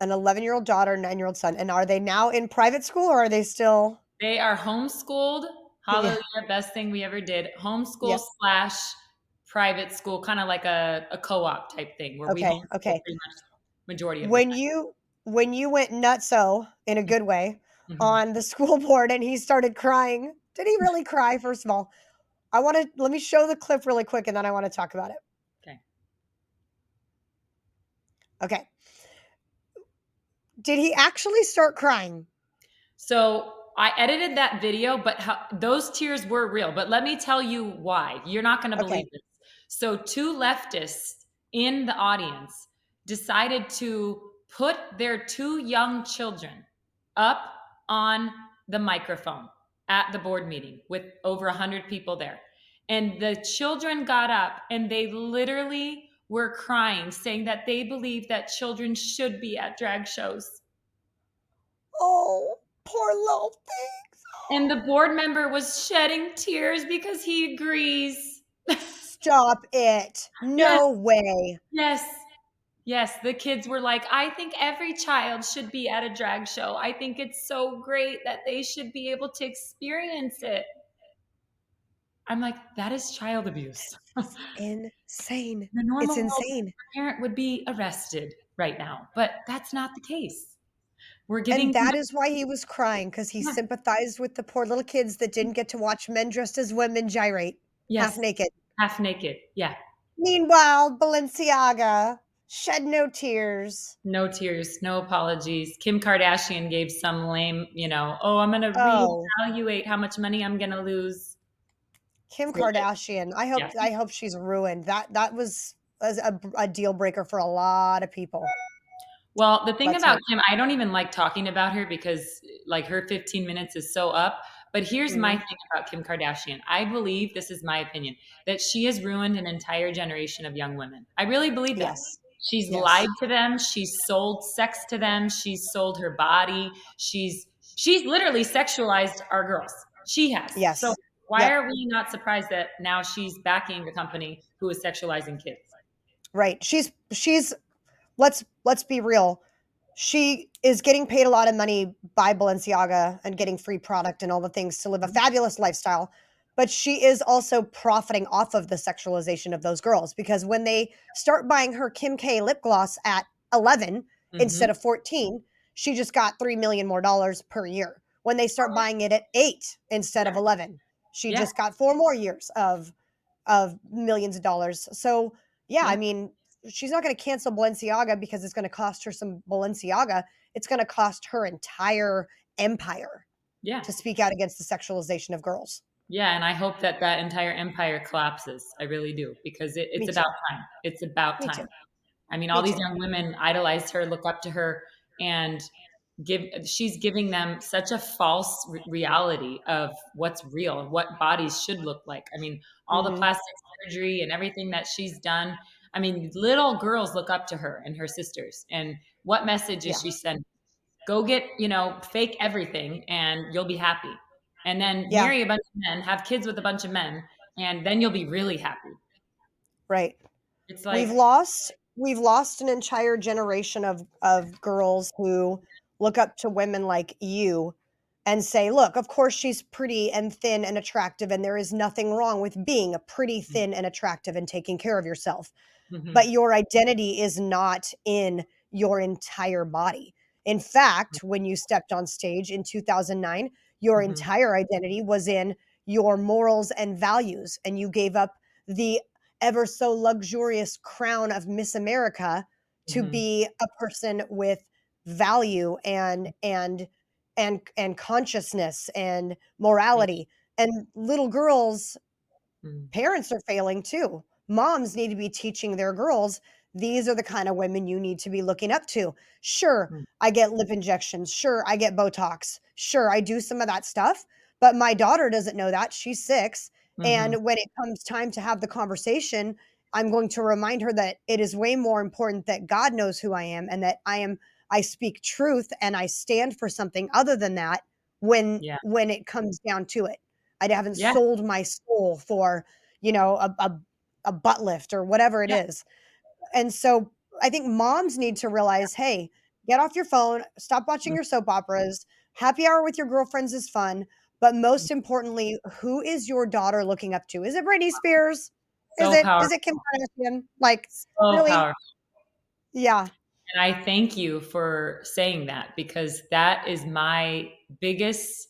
Speaker 1: An 11-year-old daughter, 9-year-old son. And are they now in private school or are they still
Speaker 2: They are homeschooled.
Speaker 1: Yeah.
Speaker 2: Hallelujah, best thing we ever did. Homeschool
Speaker 1: Yep.
Speaker 2: slash private school, kind of like a co-op type thing where we
Speaker 1: Okay,
Speaker 2: homeschool
Speaker 1: okay.
Speaker 2: pretty much majority of the
Speaker 1: When
Speaker 2: time.
Speaker 1: you went nutso, in a good way,
Speaker 2: Mhm.
Speaker 1: on the school board and he started crying, did he really cry, first of all? Let me show the clip really quick and then I wanna talk about it.
Speaker 2: Okay.
Speaker 1: Okay. Did he actually start crying?
Speaker 2: So I edited that video, but those tears were real. But let me tell you why. You're not going to
Speaker 1: Okay.
Speaker 2: believe this. So, two leftists in the audience decided to put their two young children up on the microphone at the board meeting with over 100 people there. And the children got up and they literally were crying, saying that they believe that children should be at drag shows.
Speaker 1: Oh, poor little things.
Speaker 2: And the board member was shedding tears because he agrees.
Speaker 1: Stop it.
Speaker 2: Yes,
Speaker 1: No way.
Speaker 2: yes, yes. The kids were like, I think every child should be at a drag show. I think it's so great that they should be able to experience it. I'm like, that is child abuse. The
Speaker 1: It's insane. It's
Speaker 2: normal world
Speaker 1: insane.
Speaker 2: parent would be arrested right now, but that's not the case. We're
Speaker 1: And
Speaker 2: giving them,
Speaker 1: that is why he was crying, because he
Speaker 2: yeah,
Speaker 1: sympathized with the poor little kids that didn't get to watch men dressed as women gyrate, half
Speaker 2: yes,
Speaker 1: naked.
Speaker 2: half naked. Yeah.
Speaker 1: Meanwhile, Balenciaga, Shed no tears.
Speaker 2: No tears, no apologies. Kim Kardashian gave some lame, oh, I'm going to
Speaker 1: Oh,
Speaker 2: reevaluate how much money I'm going to lose.
Speaker 1: Kim
Speaker 2: So,
Speaker 1: Kardashian. I hope
Speaker 2: yeah.
Speaker 1: I hope she's ruined. That was a deal breaker for a lot of people.
Speaker 2: Well, the thing
Speaker 1: Let's
Speaker 2: about
Speaker 1: hope.
Speaker 2: Kim, I don't even like talking about her because like her 15 minutes is so up. But here's my
Speaker 1: Mhm.
Speaker 2: thing about Kim Kardashian. I believe, this is my opinion, that she has ruined an entire generation of young women. I really believe that.
Speaker 1: Yes.
Speaker 2: She's lied
Speaker 1: Yes.
Speaker 2: to them, she's sold sex to them, she's sold her body, she's literally sexualized our girls. She has. So
Speaker 1: Yes.
Speaker 2: why
Speaker 1: Yep.
Speaker 2: are we not surprised that now she's backing a company who is sexualizing kids?
Speaker 1: Right. She's let's be real. She is getting paid a lot of money by Balenciaga and getting free product and all the things to live a fabulous lifestyle. But she is also profiting off of the sexualization of those girls because when they start buying her Kim K lip gloss at 11
Speaker 2: Mm-hmm.
Speaker 1: instead of 14, she just got 3 million more dollars per year. When they start buying it at 8 instead of
Speaker 2: Yeah.
Speaker 1: 11, she
Speaker 2: Yeah.
Speaker 1: just got 4 more years of millions of dollars. So, yeah, I
Speaker 2: Yeah.
Speaker 1: mean, she's not going to cancel Balenciaga because it's going to cost her some Balenciaga. It's going to cost her entire empire
Speaker 2: Yeah.
Speaker 1: to speak out against the sexualization of girls.
Speaker 2: Yeah, and I hope that that entire empire collapses. I really do because
Speaker 1: Me
Speaker 2: it's about
Speaker 1: too.
Speaker 2: time. It's about
Speaker 1: Me
Speaker 2: time.
Speaker 1: too.
Speaker 2: I mean, all
Speaker 1: Me
Speaker 2: these
Speaker 1: too.
Speaker 2: young women idolize her, look up to her, and give. She's giving them such a false reality of what's real, of what bodies should look like. I mean, all the
Speaker 1: Mhm.
Speaker 2: plastic surgery and everything that she's done. I mean, little girls look up to her and her sisters. And what message is
Speaker 1: Yeah.
Speaker 2: she sending? Go get, fake everything and you'll be happy. And then
Speaker 1: Yeah.
Speaker 2: marry a bunch of men, have kids with a bunch of men, and then you'll be really happy.
Speaker 1: Right.
Speaker 2: It's
Speaker 1: We've
Speaker 2: like,
Speaker 1: lost we've lost an entire generation of girls who look up to women like you and say, "Look, of course she's pretty and thin and attractive and there is nothing wrong with being a pretty, thin and attractive and taking care of yourself."
Speaker 2: mhm,
Speaker 1: But your identity is not in your entire body. In fact, when you stepped on stage in 2009, your
Speaker 2: mhm,
Speaker 1: entire identity was in your morals and values, and you gave up the ever so luxurious crown of Miss America to
Speaker 2: mhm,
Speaker 1: be a person with value and consciousness and
Speaker 2: yeah,
Speaker 1: morality. And little girls,
Speaker 2: mm,
Speaker 1: parents are failing too. Moms need to be teaching their girls, these are the kind of women you need to be looking up to. Sure,
Speaker 2: mm,
Speaker 1: I get lip injections. Sure, I get Botox. Sure, I do some of that stuff. But my daughter doesn't know that. She's 6.
Speaker 2: mhm,
Speaker 1: And when it comes time to have the conversation, I'm going to remind her that it is way more important that God knows who I am and that I speak truth and I stand for something other than that
Speaker 2: yeah,
Speaker 1: when it comes down to it. I haven't
Speaker 2: yeah,
Speaker 1: sold my soul for a butt lift or whatever it
Speaker 2: yeah,
Speaker 1: is. And so I think moms need to realize, hey, get off your phone, stop watching
Speaker 2: mm,
Speaker 1: your soap operas. Happy hour with your girlfriends is fun, but most importantly, who is your daughter looking up to? Is it Britney Spears?
Speaker 2: so
Speaker 1: Is it
Speaker 2: powerful,
Speaker 1: Kim Kardashian? Like,
Speaker 2: so
Speaker 1: really?
Speaker 2: powerful.
Speaker 1: Yeah.
Speaker 2: And I thank you for saying that because that is my biggest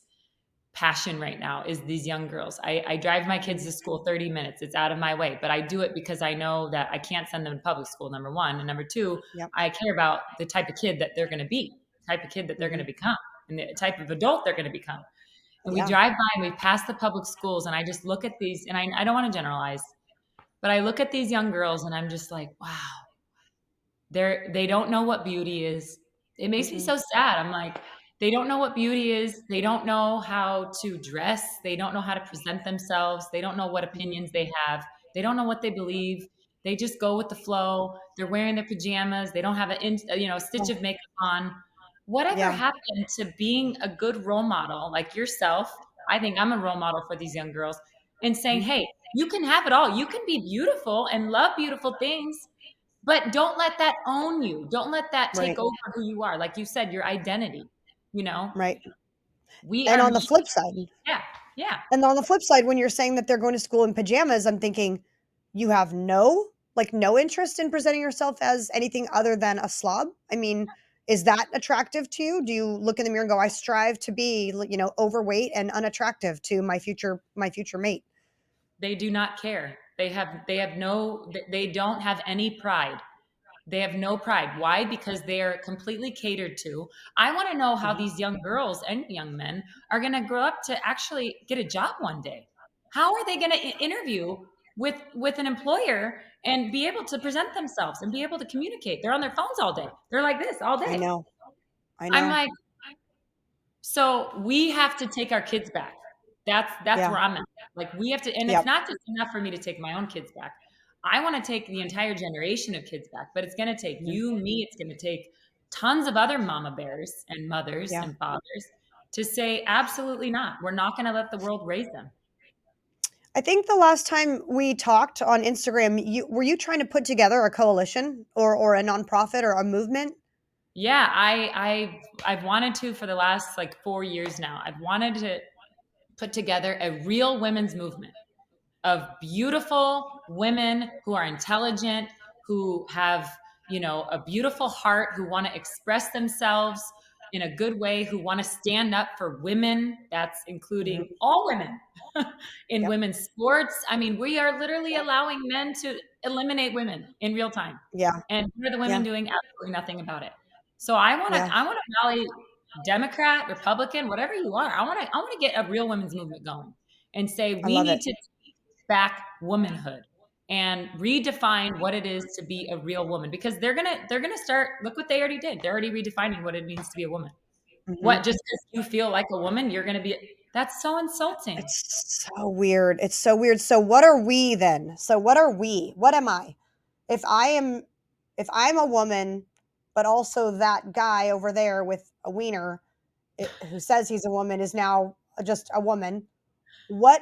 Speaker 2: passion right now is these young girls. I drive my kids
Speaker 1: Mhm.
Speaker 2: to school 30 minutes. It's out of my way, but I do it because I know that I can't send them to public school, number one. And number two,
Speaker 1: Yep.
Speaker 2: I care about the type of kid that they're going to be, the type of kid that they're going
Speaker 1: Mhm.
Speaker 2: to become, and the type of adult they're going to become. And we
Speaker 1: Yeah.
Speaker 2: drive by and we pass the public schools, and I just look at these, and I don't want to generalize, but I look at these young girls and I'm just like, wow, they don't know what beauty is. It makes me
Speaker 1: Mm-mm.
Speaker 2: so sad. I'm like, they don't know what beauty is. They don't know how to dress. They don't know how to present themselves. They don't know what
Speaker 1: Mhm.
Speaker 2: opinions they have. They don't know what they believe. They just go with the flow. They're wearing their pajamas. They don't have a stitch of makeup on. Whatever
Speaker 1: Yeah.
Speaker 2: happened to being a good role model like yourself? I think I'm a role model for these young girls and saying,
Speaker 1: Mhm.
Speaker 2: hey, you can have it all. You can be beautiful and love beautiful things, but don't let that own you. Don't let that take
Speaker 1: Right.
Speaker 2: over who you are. Like you said, your identity. You know,
Speaker 1: Right.
Speaker 2: we
Speaker 1: And
Speaker 2: are
Speaker 1: on the
Speaker 2: made.
Speaker 1: flip side,
Speaker 2: Yeah, yeah.
Speaker 1: when you're saying that they're going to school in pajamas, I'm thinking, you have no interest in presenting yourself as anything other than a slob? I mean, is that attractive to you? Do you look in the mirror and go, "I strive to be, overweight and unattractive to my future mate?"
Speaker 2: They do not care. They have no. They don't have any pride. They have no pride. Why? Because they are completely catered to. I want to know how
Speaker 1: Mhm.
Speaker 2: these young girls and young men are going to grow up to actually get a job one day. How are they going to interview with an employer and be able to present themselves and be able to communicate? They're on their phones all day. They're like this all
Speaker 1: I
Speaker 2: day.
Speaker 1: know. I
Speaker 2: I'm
Speaker 1: know.
Speaker 2: like, so we have to take our kids back. That's
Speaker 1: Yeah.
Speaker 2: where I'm at. Like we have to, and it's
Speaker 1: Yep.
Speaker 2: not just enough for me to take my own kids back. I want to take the entire generation of kids back, but it's going to take
Speaker 1: Mhm.
Speaker 2: you, me. It's going to take tons of other mama bears and mothers
Speaker 1: Yeah.
Speaker 2: and fathers to say, absolutely not. We're not going to let the world raise them.
Speaker 1: I think the last time we talked on Instagram, you trying to put together a coalition or a nonprofit or a movement?
Speaker 2: Yeah, I've wanted to for the last like 4 years now. I've wanted to put together a real women's movement of beautiful women who are intelligent, who have, a beautiful heart, who want to express themselves in a good way, who want to stand up for women. That's including
Speaker 1: Mhm.
Speaker 2: all women in
Speaker 1: Yep.
Speaker 2: women's sports. I mean, we are literally allowing men to eliminate women in real time.
Speaker 1: Yeah.
Speaker 2: And what are the women
Speaker 1: Yeah.
Speaker 2: doing? Absolutely nothing about it. So I want
Speaker 1: Yeah.
Speaker 2: to I want to rally Democrat, Republican, whatever you are. I want to get a real women's movement going and say
Speaker 1: I
Speaker 2: we
Speaker 1: love
Speaker 2: need
Speaker 1: it.
Speaker 2: to back womanhood and redefine what it is to be a real woman, because they're gonna start. Look what they already did. They're already redefining what it means to be a woman. What,
Speaker 1: Mhm.
Speaker 2: just because you feel like a woman you're gonna be? That's so insulting.
Speaker 1: It's so weird. It's so weird. So what are we then? So what are we? What am I? If I am if I'm a woman, but also that guy over there with a wiener who says he's a woman is now just a woman, what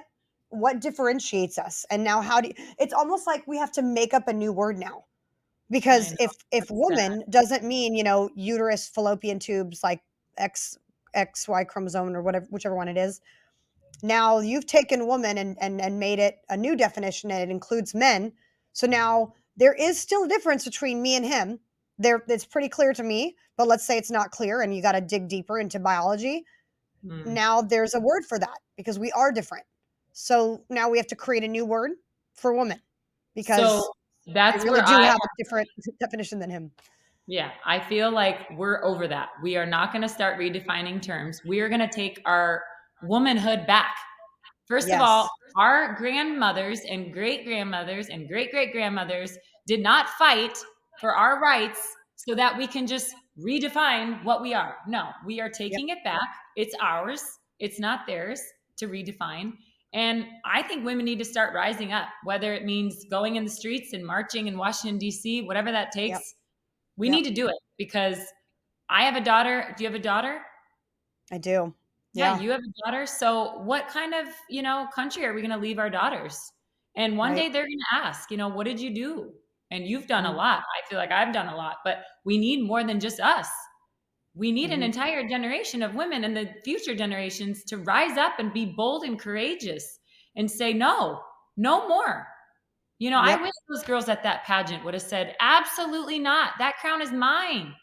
Speaker 1: what differentiates us? And now how do you, it's almost like we have to make up a new word now.
Speaker 2: I
Speaker 1: Because
Speaker 2: know.
Speaker 1: if
Speaker 2: That's sad.
Speaker 1: woman doesn't mean, uterus, fallopian tubes, like X XY chromosome or whatever, whichever one it is. Now you've taken woman and made it a new definition, and it includes men. So now there is still a difference between me and him. There, it's pretty clear to me, but let's say it's not clear and you got to dig deeper into biology.
Speaker 2: Hmm.
Speaker 1: Now there's a word for that because we are different. So now we have to create a new word for woman
Speaker 2: So
Speaker 1: because I
Speaker 2: that's
Speaker 1: really
Speaker 2: where
Speaker 1: do have a different definition than him.
Speaker 2: yeah, I feel like we're over that. We are not going to start redefining terms. We are going to take our womanhood back. First of all,
Speaker 1: Yes.
Speaker 2: our grandmothers and great grandmothers and great great grandmothers did not fight for our rights so that we can just redefine what we are. No, we are
Speaker 1: Yep.
Speaker 2: taking it back. It's ours, it's not theirs to redefine. And I think women need to start rising up, whether it means going in the streets and marching in Washington, D.C., whatever that
Speaker 1: Yep.
Speaker 2: takes. We
Speaker 1: Yep.
Speaker 2: need to do it because I have a daughter. Do you have a daughter?
Speaker 1: I do.
Speaker 2: Yeah,
Speaker 1: Yeah.
Speaker 2: you have a daughter. So what kind of, country are we going to leave our daughters? And one
Speaker 1: Right.
Speaker 2: day they're going to ask, what did you do? And you've done a
Speaker 1: Mhm.
Speaker 2: lot. I feel like I've done a lot, but we need more than just us. We need an
Speaker 1: Mhm.
Speaker 2: entire generation of women and the future generations to rise up and be bold and courageous and say, no, no more. I
Speaker 1: Yep.
Speaker 2: wish those girls at that pageant would have said, absolutely not. That crown is mine.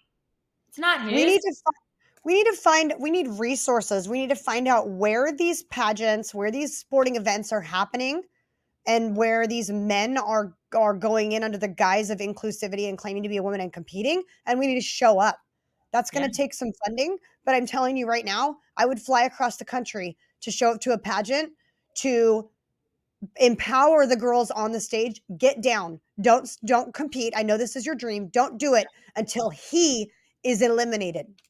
Speaker 2: It's not
Speaker 1: We
Speaker 2: his.
Speaker 1: need to we need resources. We need to find out where these pageants, where these sporting events are happening and where these men are going in under the guise of inclusivity and claiming to be a woman and competing, and we need to show up. That's
Speaker 2: Yeah.
Speaker 1: going to take some funding, but I'm telling you right now, I would fly across the country to show up to a pageant to empower the girls on the stage. Get down. Don't compete. I know this is your dream. Don't do it until he is eliminated.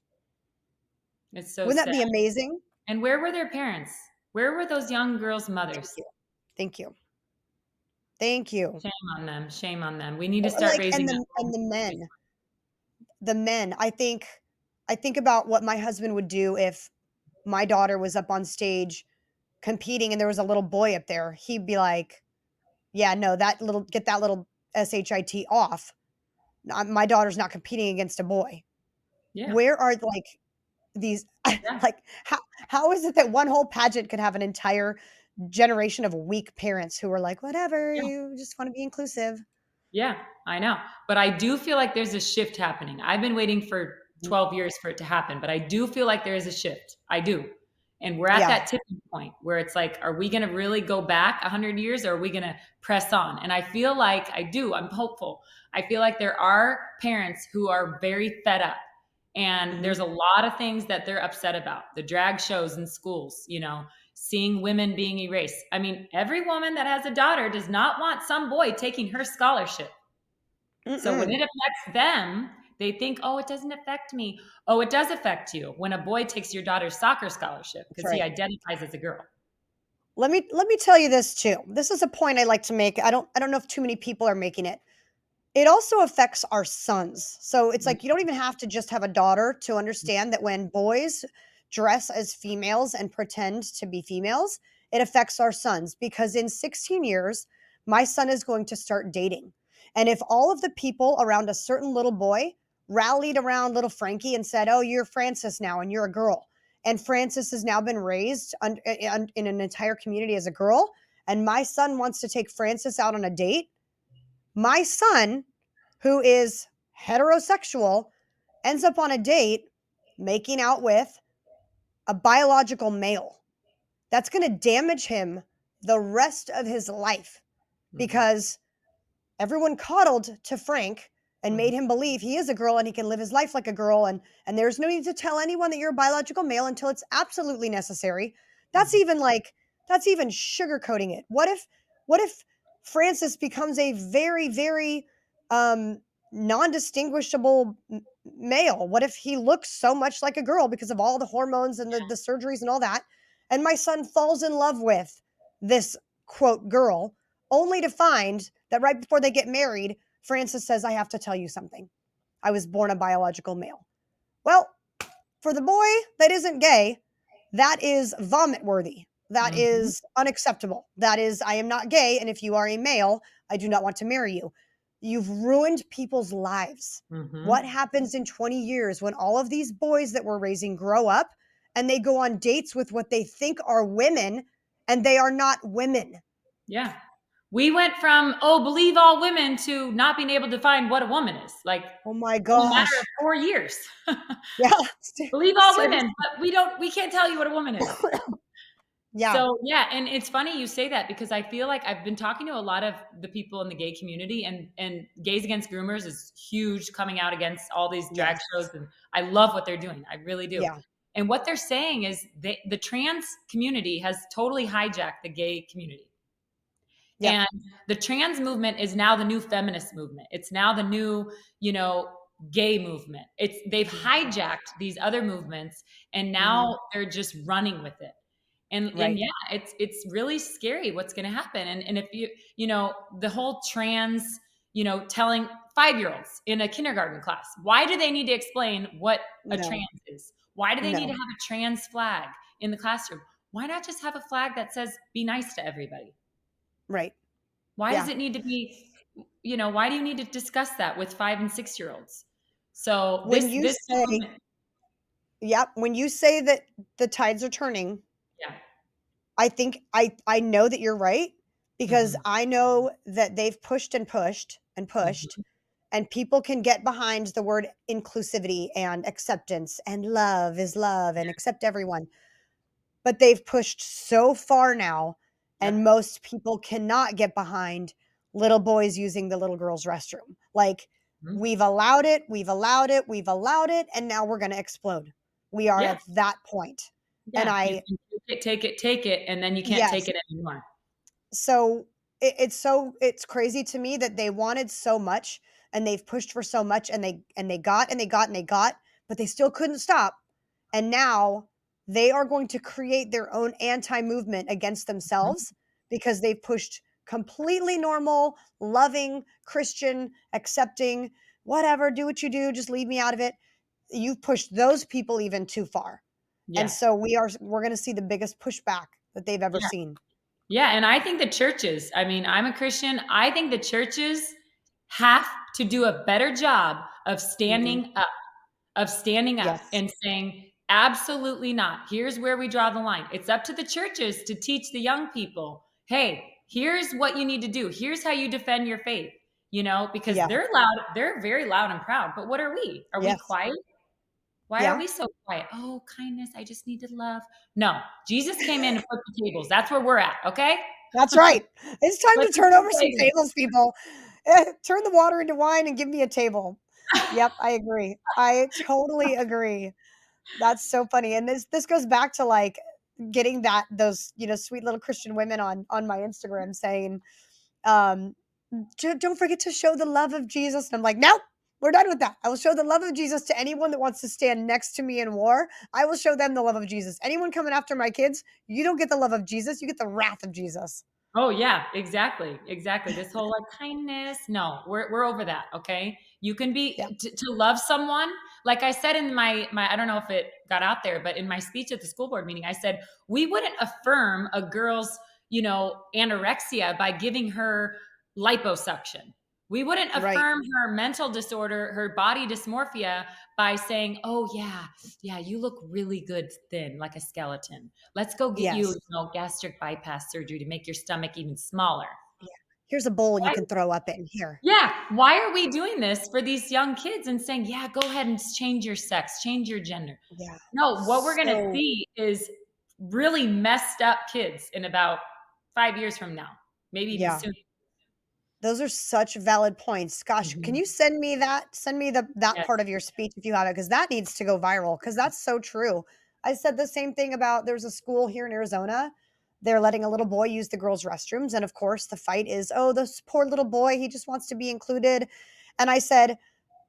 Speaker 2: It's so
Speaker 1: Wouldn't that
Speaker 2: sad.
Speaker 1: be amazing?
Speaker 2: And where were their parents? Where were those young girls'
Speaker 1: Thank
Speaker 2: mothers?
Speaker 1: you. Thank you. Thank you.
Speaker 2: Shame on them. Shame on them. We need to
Speaker 1: Or
Speaker 2: start
Speaker 1: like
Speaker 2: raising up.
Speaker 1: the men. I think about what my husband would do if my daughter was up on stage competing and there was a little boy up there. He'd be like, "Yeah, no, get that little shit off. My daughter's not competing against a boy."
Speaker 2: Yeah.
Speaker 1: Where are like these
Speaker 2: Yeah.
Speaker 1: like how is it that one whole pageant could have an entire generation of weak parents who are like, "Whatever,
Speaker 2: Yeah.
Speaker 1: you just want to be inclusive."
Speaker 2: Yeah. I know. But I do feel like there's a shift happening. I've been waiting for
Speaker 1: Mhm.
Speaker 2: 12 years for it to happen, but I do feel like there is a shift. I do. And we're at
Speaker 1: Yeah.
Speaker 2: that tipping point where it's like, are we going to really go back 100 years, or are we going to press on? And I feel like I'm hopeful. I feel like there are parents who are very fed up, and
Speaker 1: Hmm.
Speaker 2: there's a lot of things that they're upset about. The drag shows in schools, seeing women being erased. I mean, every woman that has a daughter does not want some boy taking her scholarship. So when it
Speaker 1: Mm-mm.
Speaker 2: affects them, they think, oh, it doesn't affect me. Oh, it does affect you when a boy takes your daughter's soccer scholarship
Speaker 1: That's
Speaker 2: because he
Speaker 1: right.
Speaker 2: identifies as a girl.
Speaker 1: Let me tell you this too. This is a point I like to make. I don't know if too many people are making it. It also affects our sons. So it's like you don't even have to just have a daughter to understand that when boys dress as females and pretend to be females, it affects our sons because in 16 years, my son is going to start dating. And if all of the people around a certain little boy rallied around little Frankie and said, "Oh, you're Francis now and you're a girl." And Francis has now been raised in an entire community as a girl, and my son wants to take Francis out on a date. My son, who is heterosexual, ends up on a date making out with a biological male. That's going to damage him the rest of his life
Speaker 2: Mhm.
Speaker 1: because everyone coddled to Frank and
Speaker 2: Mhm.
Speaker 1: made him believe he is a girl and he can live his life like a girl, and there's no need to tell anyone that you're a biological male until it's absolutely necessary. That's
Speaker 2: Mhm.
Speaker 1: even like that's even sugarcoating it. What if Francis becomes a very very um non-distinguishable male? What if he looks so much like a girl because of all the hormones and the surgeries and all that? And my son falls in love with this quote girl only to find that right before they get married, Francis says, "I have to tell you something. I was born a biological male." Well, for the boy that isn't gay, that is vomit worthy. That
Speaker 2: Mhm.
Speaker 1: is unacceptable. That is, I am not gay. And if you are a male, I do not want to marry you. You've ruined people's lives. What
Speaker 2: Mhm.
Speaker 1: happens in 20 years when all of these boys that we're raising grow up and they go on dates with what they think are women and they are not women?
Speaker 2: Yeah. We went from, oh, believe all women to not being able to define what a woman is, like
Speaker 1: Oh my
Speaker 2: in a matter of
Speaker 1: gosh.
Speaker 2: 4 years.
Speaker 1: Yeah.
Speaker 2: Believe all women,
Speaker 1: Seriously.
Speaker 2: but we can't tell you what a woman is.
Speaker 1: Yeah.
Speaker 2: So yeah, and it's funny you say that because I feel like I've been talking to a lot of the people in the gay community, and Gays Against Groomers is huge, coming out against all these drag shows,
Speaker 1: Yes.
Speaker 2: and I love what they're doing. I really do.
Speaker 1: Yeah.
Speaker 2: And what they're saying is the trans community has totally hijacked the gay community.
Speaker 1: Yep.
Speaker 2: And the trans movement is now the new feminist movement. It's now the new, you know, gay movement. They've
Speaker 1: Mhm.
Speaker 2: hijacked these other movements, and
Speaker 1: Mhm.
Speaker 2: now they're just running with it. And
Speaker 1: Right.
Speaker 2: yeah, it's really scary what's going to happen. And if the whole trans, telling 5-year-olds in a kindergarten class, why do they need to explain what a trans
Speaker 1: No.
Speaker 2: is? Why do they need to
Speaker 1: No.
Speaker 2: have a trans flag in the classroom? Why not just have a flag that says be nice to everybody?
Speaker 1: Right.
Speaker 2: Why does
Speaker 1: Yeah.
Speaker 2: it need to be, why do you need to discuss that with 5 and 6-year-olds? So
Speaker 1: When
Speaker 2: this
Speaker 1: you
Speaker 2: this
Speaker 1: say,
Speaker 2: movement,
Speaker 1: yep, when you say that the tides are turning,
Speaker 2: yeah.
Speaker 1: I think I know that you're right because
Speaker 2: Mhm.
Speaker 1: I know that they've pushed and pushed and pushed
Speaker 2: Mhm.
Speaker 1: and people can get behind the word inclusivity and acceptance and love is love and accept everyone. But they've pushed so far now, and
Speaker 2: Yep.
Speaker 1: most people cannot get behind little boys using the little girl's restroom. Like,
Speaker 2: Mhm.
Speaker 1: we've allowed it, we've allowed it, we've allowed it, and now we're going to explode. We are
Speaker 2: Yeah.
Speaker 1: at that point. And
Speaker 2: Yeah. You can take it, and then you can't take
Speaker 1: yes,
Speaker 2: it anymore.
Speaker 1: so it's crazy to me that they wanted so much and they've pushed for so much and they got and they got and they got, but they still couldn't stop. And now they are going to create their own anti-movement against
Speaker 2: Mhm.
Speaker 1: themselves because they've pushed completely normal, loving, Christian, accepting, whatever, do what you do, just leave me out of it. You've pushed those people even too far. And
Speaker 2: Yeah.
Speaker 1: so we're going to see the biggest pushback that they've ever
Speaker 2: Yeah.
Speaker 1: seen.
Speaker 2: Yeah, and I think the churches, I mean, I'm a Christian. I think the churches have to do a better job of
Speaker 1: Mhm.
Speaker 2: standing up
Speaker 1: Yes.
Speaker 2: and saying, absolutely not. Here's where we draw the line. It's up to the churches to teach the young people, hey, here's what you need to do. Here's how you defend your faith, because
Speaker 1: Yeah.
Speaker 2: they're loud, they're very loud and proud. But what are we? Are we
Speaker 1: Yes.
Speaker 2: quiet? Why are
Speaker 1: Yeah,
Speaker 2: we so quiet? Oh, kindness. I just need to love. No, Jesus came in to flip the tables. That's where we're at. Okay.
Speaker 1: that's right. It's time
Speaker 2: Let's
Speaker 1: to
Speaker 2: flip
Speaker 1: turn over
Speaker 2: the
Speaker 1: some
Speaker 2: tables.
Speaker 1: tables, people. Turn the water into wine and give me a table. Yep, I agree. I totally agree. That's so funny. And this goes back to like getting those, sweet little Christian women on my Instagram saying, um, don't forget to show the love of Jesus. And I'm like, nope, we're done with that. I will show the love of Jesus to anyone that wants to stand next to me in war. I will show them the love of Jesus. Anyone coming after my kids, you don't get the love of Jesus, you get the wrath of Jesus.
Speaker 2: Oh yeah, exactly, exactly. This whole like kindness. No, we're over that. Okay, you can be
Speaker 1: Yeah,
Speaker 2: to love someone. Like I said in my I don't know if it got out there, but in my speech at the school board meeting, I said we wouldn't affirm a girl's anorexia by giving her liposuction. We wouldn't
Speaker 1: right.
Speaker 2: affirm her mental disorder, her body dysmorphia by saying, "Oh yeah, yeah, you look really good thin, like a skeleton. Let's go get you,
Speaker 1: Yes.
Speaker 2: gastric bypass surgery to make your stomach even smaller."
Speaker 1: Yeah. Here's a bowl you
Speaker 2: Why?
Speaker 1: can throw up in here.
Speaker 2: Yeah. Why are we doing this for these young kids and saying, yeah, go ahead and change your sex, change your gender?
Speaker 1: Yeah.
Speaker 2: No, what we're going to
Speaker 1: So
Speaker 2: see is really messed up kids in about 5 years from now, maybe even
Speaker 1: yeah.
Speaker 2: sooner.
Speaker 1: Those are such valid points. Gosh, can
Speaker 2: Mhm.
Speaker 1: you send me that? Send me that
Speaker 2: Yes.
Speaker 1: part of your speech if you have it, because that needs to go viral. Because that's so true. I said the same thing about there's a school here in Arizona. They're letting a little boy use the girls' restrooms. And of course, the fight is, oh, this poor little boy, he just wants to be included. And I said,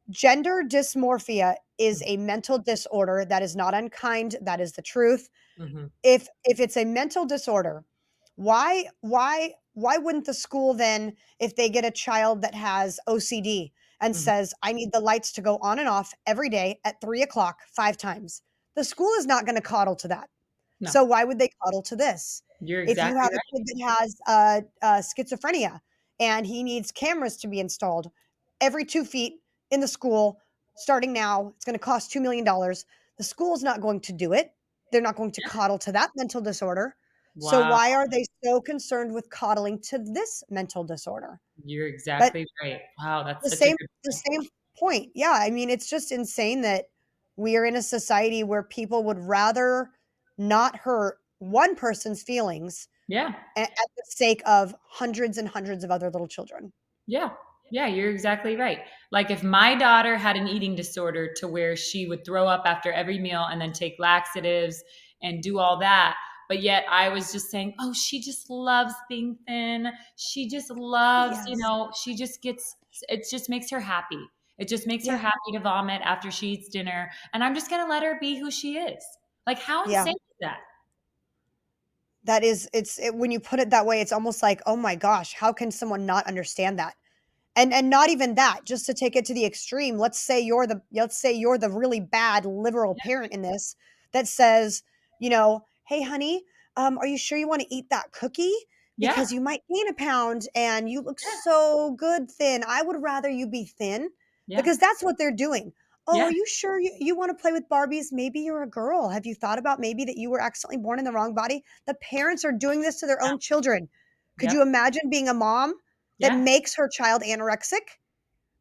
Speaker 1: gender dysmorphia is a mental disorder that is not unkind. That is the truth.
Speaker 2: Mhm.
Speaker 1: If it's a mental disorder, why wouldn't the school then, if they get a child that has OCD and
Speaker 2: Mhm.
Speaker 1: says, I need the lights to go on and off every day at 3 o'clock 5 times, the school is not going to coddle to that.
Speaker 2: No,
Speaker 1: So why would they cuddle to this?
Speaker 2: you're
Speaker 1: If you
Speaker 2: exactly
Speaker 1: have a
Speaker 2: right.
Speaker 1: kid that has schizophrenia and he needs cameras to be installed every 2 feet in the school, starting now, it's going to cost $2 million. The school is not going to do it. They're not going to
Speaker 2: Yeah.
Speaker 1: coddle to that mental disorder. So
Speaker 2: Wow.
Speaker 1: why are they so concerned with coddling to this mental disorder?
Speaker 2: You're
Speaker 1: But
Speaker 2: exactly right. Wow. That's
Speaker 1: the
Speaker 2: such a
Speaker 1: same
Speaker 2: good
Speaker 1: the
Speaker 2: point.
Speaker 1: same point. Yeah, I mean, it's just insane that we are in a society where people would rather not hurt one person's feelings
Speaker 2: Yeah.
Speaker 1: at the sake of hundreds and hundreds of other little children.
Speaker 2: Yeah. Yeah, you're exactly right. Like if my daughter had an eating disorder to where she would throw up after every meal and then take laxatives and do all that, but yet I was just saying, "Oh, she just loves being thin. She just loves,
Speaker 1: Yes.
Speaker 2: she just gets it just makes her happy. It just makes her
Speaker 1: Yeah.
Speaker 2: happy to vomit after she eats dinner, and I'm just going to let her be who she is." Like how
Speaker 1: Yeah.
Speaker 2: insane is that?
Speaker 1: That is when you put it that way, it's almost like, "Oh my gosh, how can someone not understand that?" And not even that, just to take it to the extreme, let's say you're the really bad liberal parent in this that says, "Hey, honey, are you sure you wanna eat that cookie?
Speaker 2: Yeah.
Speaker 1: Because you might gain a pound and you look
Speaker 2: Yeah.
Speaker 1: so good thin. I would rather you be thin."
Speaker 2: Yeah.
Speaker 1: Because that's what they're doing. "Oh,
Speaker 2: Yeah.
Speaker 1: are you sure you wanna play with Barbies? Maybe you're a girl. Have you thought about maybe that you were accidentally born in the wrong body?" The parents are doing this to their own children. Could
Speaker 2: Yep.
Speaker 1: you imagine being a mom that
Speaker 2: Yeah.
Speaker 1: makes her child anorexic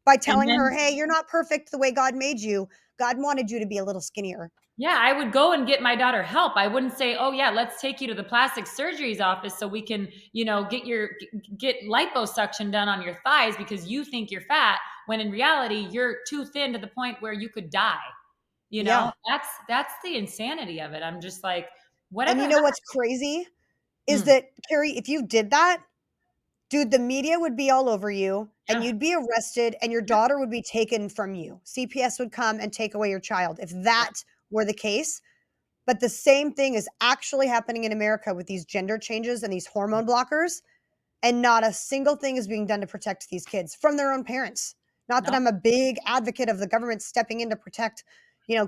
Speaker 1: by
Speaker 2: And
Speaker 1: telling her,
Speaker 2: then
Speaker 1: "Hey, you're not perfect the way God made you. God wanted you to be a little skinnier."
Speaker 2: yeah, I would go and get my daughter help. I wouldn't say, "Oh yeah, let's take you to the plastic surgery's office so we can, get liposuction done on your thighs because you think you're fat," when in reality you're too thin to the point where you could die.
Speaker 1: Yeah,
Speaker 2: That's the insanity of it. I'm just like,
Speaker 1: and
Speaker 2: whatever
Speaker 1: you know
Speaker 2: happened?
Speaker 1: what's crazy is
Speaker 2: Mm,
Speaker 1: that, Carrie, if you did that, dude, the media would be all over you, and
Speaker 2: yeah,
Speaker 1: you'd be arrested, and your
Speaker 2: yeah,
Speaker 1: daughter would be taken from you. CPS would come and take away your child if
Speaker 2: yeah,
Speaker 1: that were the case, but the same thing is actually happening in America with these gender changes and these hormone blockers. And not a single thing is being done to protect these kids from their own parents. Not that
Speaker 2: no,
Speaker 1: I'm a big advocate of the government stepping in to protect,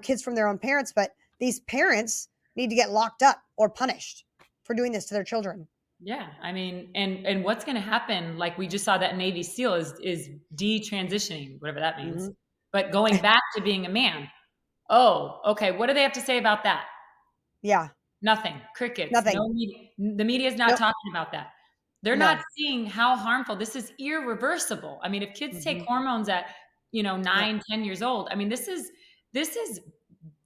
Speaker 1: kids from their own parents, but these parents need to get locked up or punished for doing this to their children.
Speaker 2: yeah. I mean, and what's going to happen? Like we just saw that Navy SEAL is detransitioning, whatever that means,
Speaker 1: Mhm.
Speaker 2: but going back to being a man. Oh, okay. What do they have to say about that?
Speaker 1: Yeah,
Speaker 2: Nothing. Crickets.
Speaker 1: nothing.
Speaker 2: No media. The media is not
Speaker 1: Nope.
Speaker 2: talking about that. They're not
Speaker 1: No.
Speaker 2: seeing how harmful this is. Irreversible. I mean, if kids take
Speaker 1: Mhm.
Speaker 2: hormones at
Speaker 1: Yep.
Speaker 2: 9, 10 years old, I mean, this is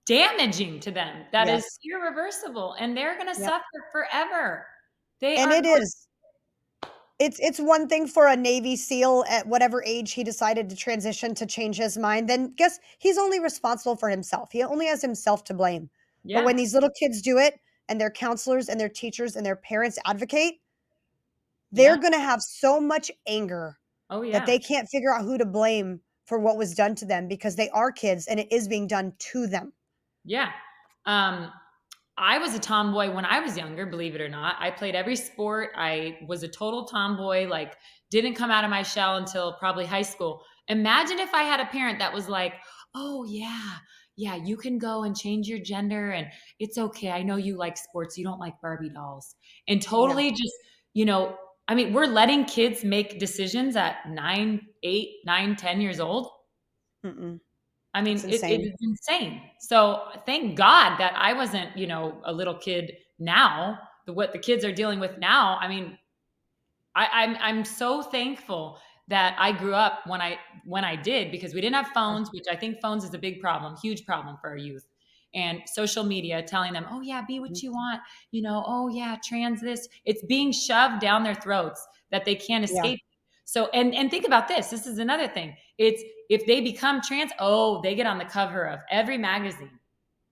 Speaker 2: damaging to them, that is
Speaker 1: Yes.
Speaker 2: irreversible, and they're going to
Speaker 1: Yep.
Speaker 2: suffer forever. They
Speaker 1: And
Speaker 2: are
Speaker 1: it
Speaker 2: going.
Speaker 1: is. It's one thing for a Navy SEAL at whatever age he decided to transition to change his mind, then guess he's only responsible for himself. He only has himself to blame. But
Speaker 2: Yeah,
Speaker 1: when these little kids do it and their counselors and their teachers and their parents advocate,
Speaker 2: yeah.
Speaker 1: they're going to have so much anger
Speaker 2: Oh,
Speaker 1: that
Speaker 2: yeah.
Speaker 1: they can't figure out who to blame for what was done to them because they are kids and it is being done to them.
Speaker 2: Yeah. Um, I was a tomboy when I was younger, believe it or not. I played every sport. I was a total tomboy, like didn't come out of my shell until probably high school. Imagine if I had a parent that was like, "Oh yeah, yeah, you can go and change your gender and it's okay. I know you like sports, you don't like Barbie dolls." And
Speaker 1: Yeah.
Speaker 2: totally just, you know, I mean, we're letting kids make decisions at 9, 8, 9, 10 years old.
Speaker 1: Mm-mm.
Speaker 2: I mean,
Speaker 1: It's
Speaker 2: it
Speaker 1: insane.
Speaker 2: is insane. So thank God that I wasn't, a little kid now. What the kids are dealing with now. I mean, I'm so thankful that I grew up when I did, because we didn't have
Speaker 1: Yeah.
Speaker 2: phones, which I think phones is a big problem, huge problem for our youth. And social media telling them, oh yeah, be
Speaker 1: Mhm.
Speaker 2: what you want, oh yeah, trans this. It's being shoved down their throats that they can't
Speaker 1: Yeah.
Speaker 2: escape. So and think about this. This is another thing. It's if they become trans, oh, they get on the cover of every magazine.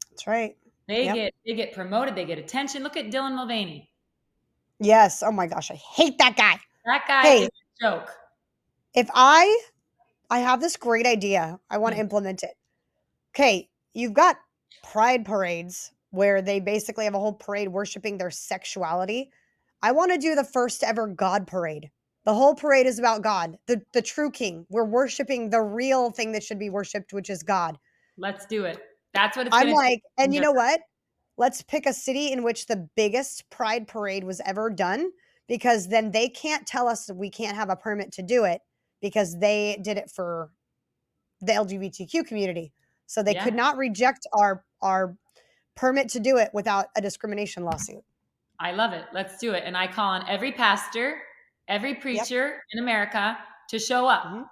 Speaker 1: That's right.
Speaker 2: They
Speaker 1: Yep.
Speaker 2: get promoted, they get attention. Look at Dylan Mulvaney.
Speaker 1: Yes. Oh my gosh, I hate that guy.
Speaker 2: That guy is
Speaker 1: Hey,
Speaker 2: a joke.
Speaker 1: if I have this great idea, I want to
Speaker 2: Hmm.
Speaker 1: implement it. Okay, you've got pride parades where they basically have a whole parade worshiping their sexuality. I want to do the first ever God parade. The whole parade is about God, the true king. We're worshiping the real thing that should be worshiped, which is God.
Speaker 2: Let's do it. That's what it's
Speaker 1: I'm
Speaker 2: going to take.
Speaker 1: like, and you
Speaker 2: Different.
Speaker 1: know what? Let's pick a city in which the biggest pride parade was ever done, because then they can't tell us that we can't have a permit to do it because they did it for the LGBTQ community. So they
Speaker 2: Yeah,
Speaker 1: could not reject our permit to do it without a discrimination lawsuit.
Speaker 2: I love it. Let's do it. And I call on every pastor, every
Speaker 1: Yep.
Speaker 2: preacher in America to show up.
Speaker 1: Mhm.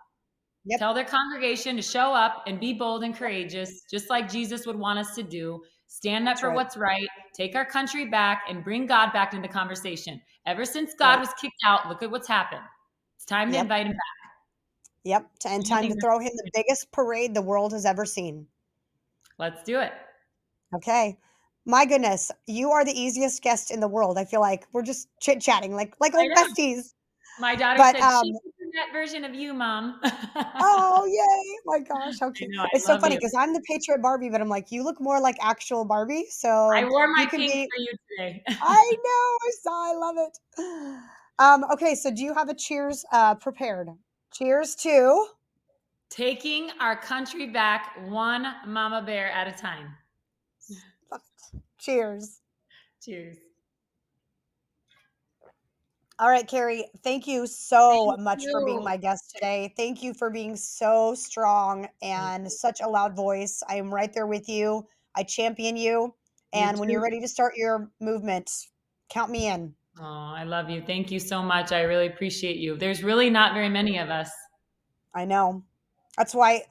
Speaker 1: Yep.
Speaker 2: Tell their congregation to show up and be bold and courageous, just like Jesus would want us to do. Stand up
Speaker 1: That's
Speaker 2: for
Speaker 1: right.
Speaker 2: what's right, take our country back, and bring God back into the conversation. Ever since God
Speaker 1: Right.
Speaker 2: was kicked out, look at what's happened. It's time to
Speaker 1: Yep.
Speaker 2: invite him back.
Speaker 1: Yep. And
Speaker 2: I
Speaker 1: time
Speaker 2: think
Speaker 1: to throw him the biggest parade the world has ever seen.
Speaker 2: let's do it.
Speaker 1: Okay. My goodness, you are the easiest guest in the world. I feel like we're just chit-chatting like
Speaker 2: I
Speaker 1: old
Speaker 2: know.
Speaker 1: besties.
Speaker 2: My daughter
Speaker 1: But
Speaker 2: said, she's the net version of you, Mom.
Speaker 1: oh, yay. My gosh, how
Speaker 2: I
Speaker 1: cute.
Speaker 2: know. I
Speaker 1: It's so
Speaker 2: love
Speaker 1: funny
Speaker 2: you.
Speaker 1: because I'm the Patriot Barbie, but I'm like, you look more like actual Barbie.
Speaker 2: I
Speaker 1: So
Speaker 2: wore my
Speaker 1: you can
Speaker 2: pink
Speaker 1: be
Speaker 2: for you today.
Speaker 1: I know, I saw, I love it. Okay, so do you have a cheers prepared? Cheers to
Speaker 2: Taking our country back one mama bear at a time.
Speaker 1: cheers.
Speaker 2: Cheers.
Speaker 1: All right, Carrie, thank you so
Speaker 2: Thank
Speaker 1: much for being
Speaker 2: you.
Speaker 1: my guest today. Thank you for being so strong
Speaker 2: Thank
Speaker 1: and
Speaker 2: you.
Speaker 1: such a loud voice. I am right there with you. I champion you.
Speaker 2: You
Speaker 1: And when you're
Speaker 2: too.
Speaker 1: ready to start your movement, count me in.
Speaker 2: Oh, I love you. Thank you so much. I really appreciate you. There's really not very many of us.
Speaker 1: I know. That's why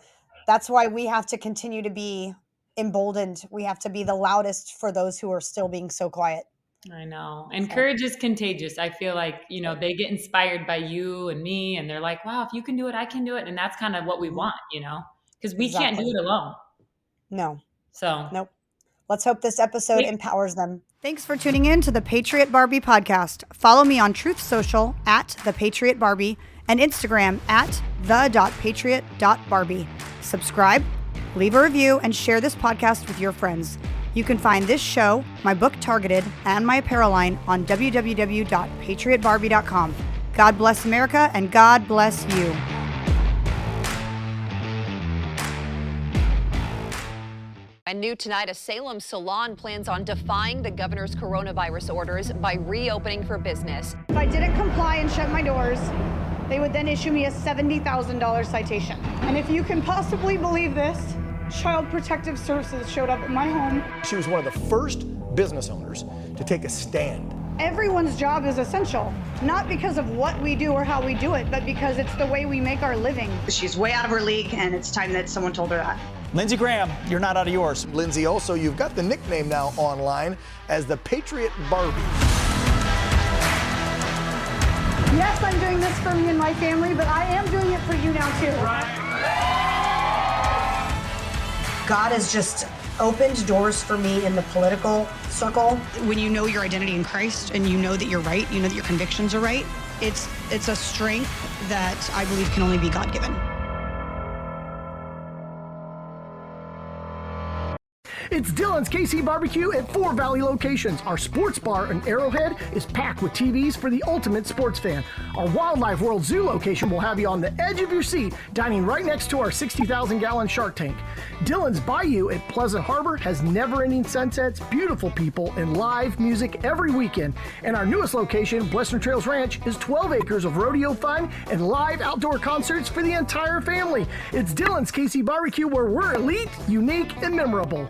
Speaker 1: we have to continue to be emboldened. We have to be the loudest for those who are still being so quiet.
Speaker 2: I know. And
Speaker 1: So,
Speaker 2: courage is contagious. I feel like,
Speaker 1: that's right.
Speaker 2: they get inspired by you and me, and they're like, wow, if you can do it, I can do it. And that's kind of what we
Speaker 1: Mhm.
Speaker 2: want, because we can't do
Speaker 1: Exactly.
Speaker 2: it alone.
Speaker 1: No.
Speaker 2: So,
Speaker 1: Nope. Let's hope this episode
Speaker 2: take
Speaker 1: empowers them. Thanks for tuning in to the Patriot Barbie podcast. Follow me on Truth Social at The Patriot Barbie and Instagram at the.patriot.barbie. Subscribe, leave a review, and share this podcast with your friends. You can find this show, my book Targeted, and my apparel line on www.patriotbarbie.com. God bless America and God bless you.
Speaker 3: And new tonight, a Salem salon plans on defying the governor's coronavirus orders by reopening for business.
Speaker 4: If I didn't comply and shut my doors, they would then issue me a $70,000 citation. And if you can possibly believe this, Child Protective Services showed up at my home.
Speaker 5: She was one of the first business owners to take a stand.
Speaker 4: Everyone's job is essential, not because of what we do or how we do it, but because it's the way we make our living.
Speaker 6: She's way out of her league, and it's time that someone told her that. Lindsey Graham, you're not out of yours.
Speaker 5: Lindsay, also, you've got the nickname now online as the Patriot Barbie.
Speaker 4: Yes, I'm doing this for me and my family, but I am doing it for you now too.
Speaker 1: God has just opened doors for me in the political circle.
Speaker 7: When you know your identity in Christ and you know that you're right, you know that your convictions are right, it's a strength that I believe can only be God-given.
Speaker 8: It's Dylan's KC Barbecue at 4 Valley locations. Our sports bar in Arrowhead is packed with TVs for the ultimate sports fan. Our Wildlife World Zoo location will have you on the edge of your seat, dining right next to our 60,000-gallon shark tank. Dylan's Bayou at Pleasant Harbor has never-ending sunsets, beautiful people, and live music every weekend. And our newest location, Western Trails Ranch, is 12 acres of rodeo fun and live outdoor concerts for the entire family. It's Dylan's KC Barbecue, where we're elite, unique, and memorable.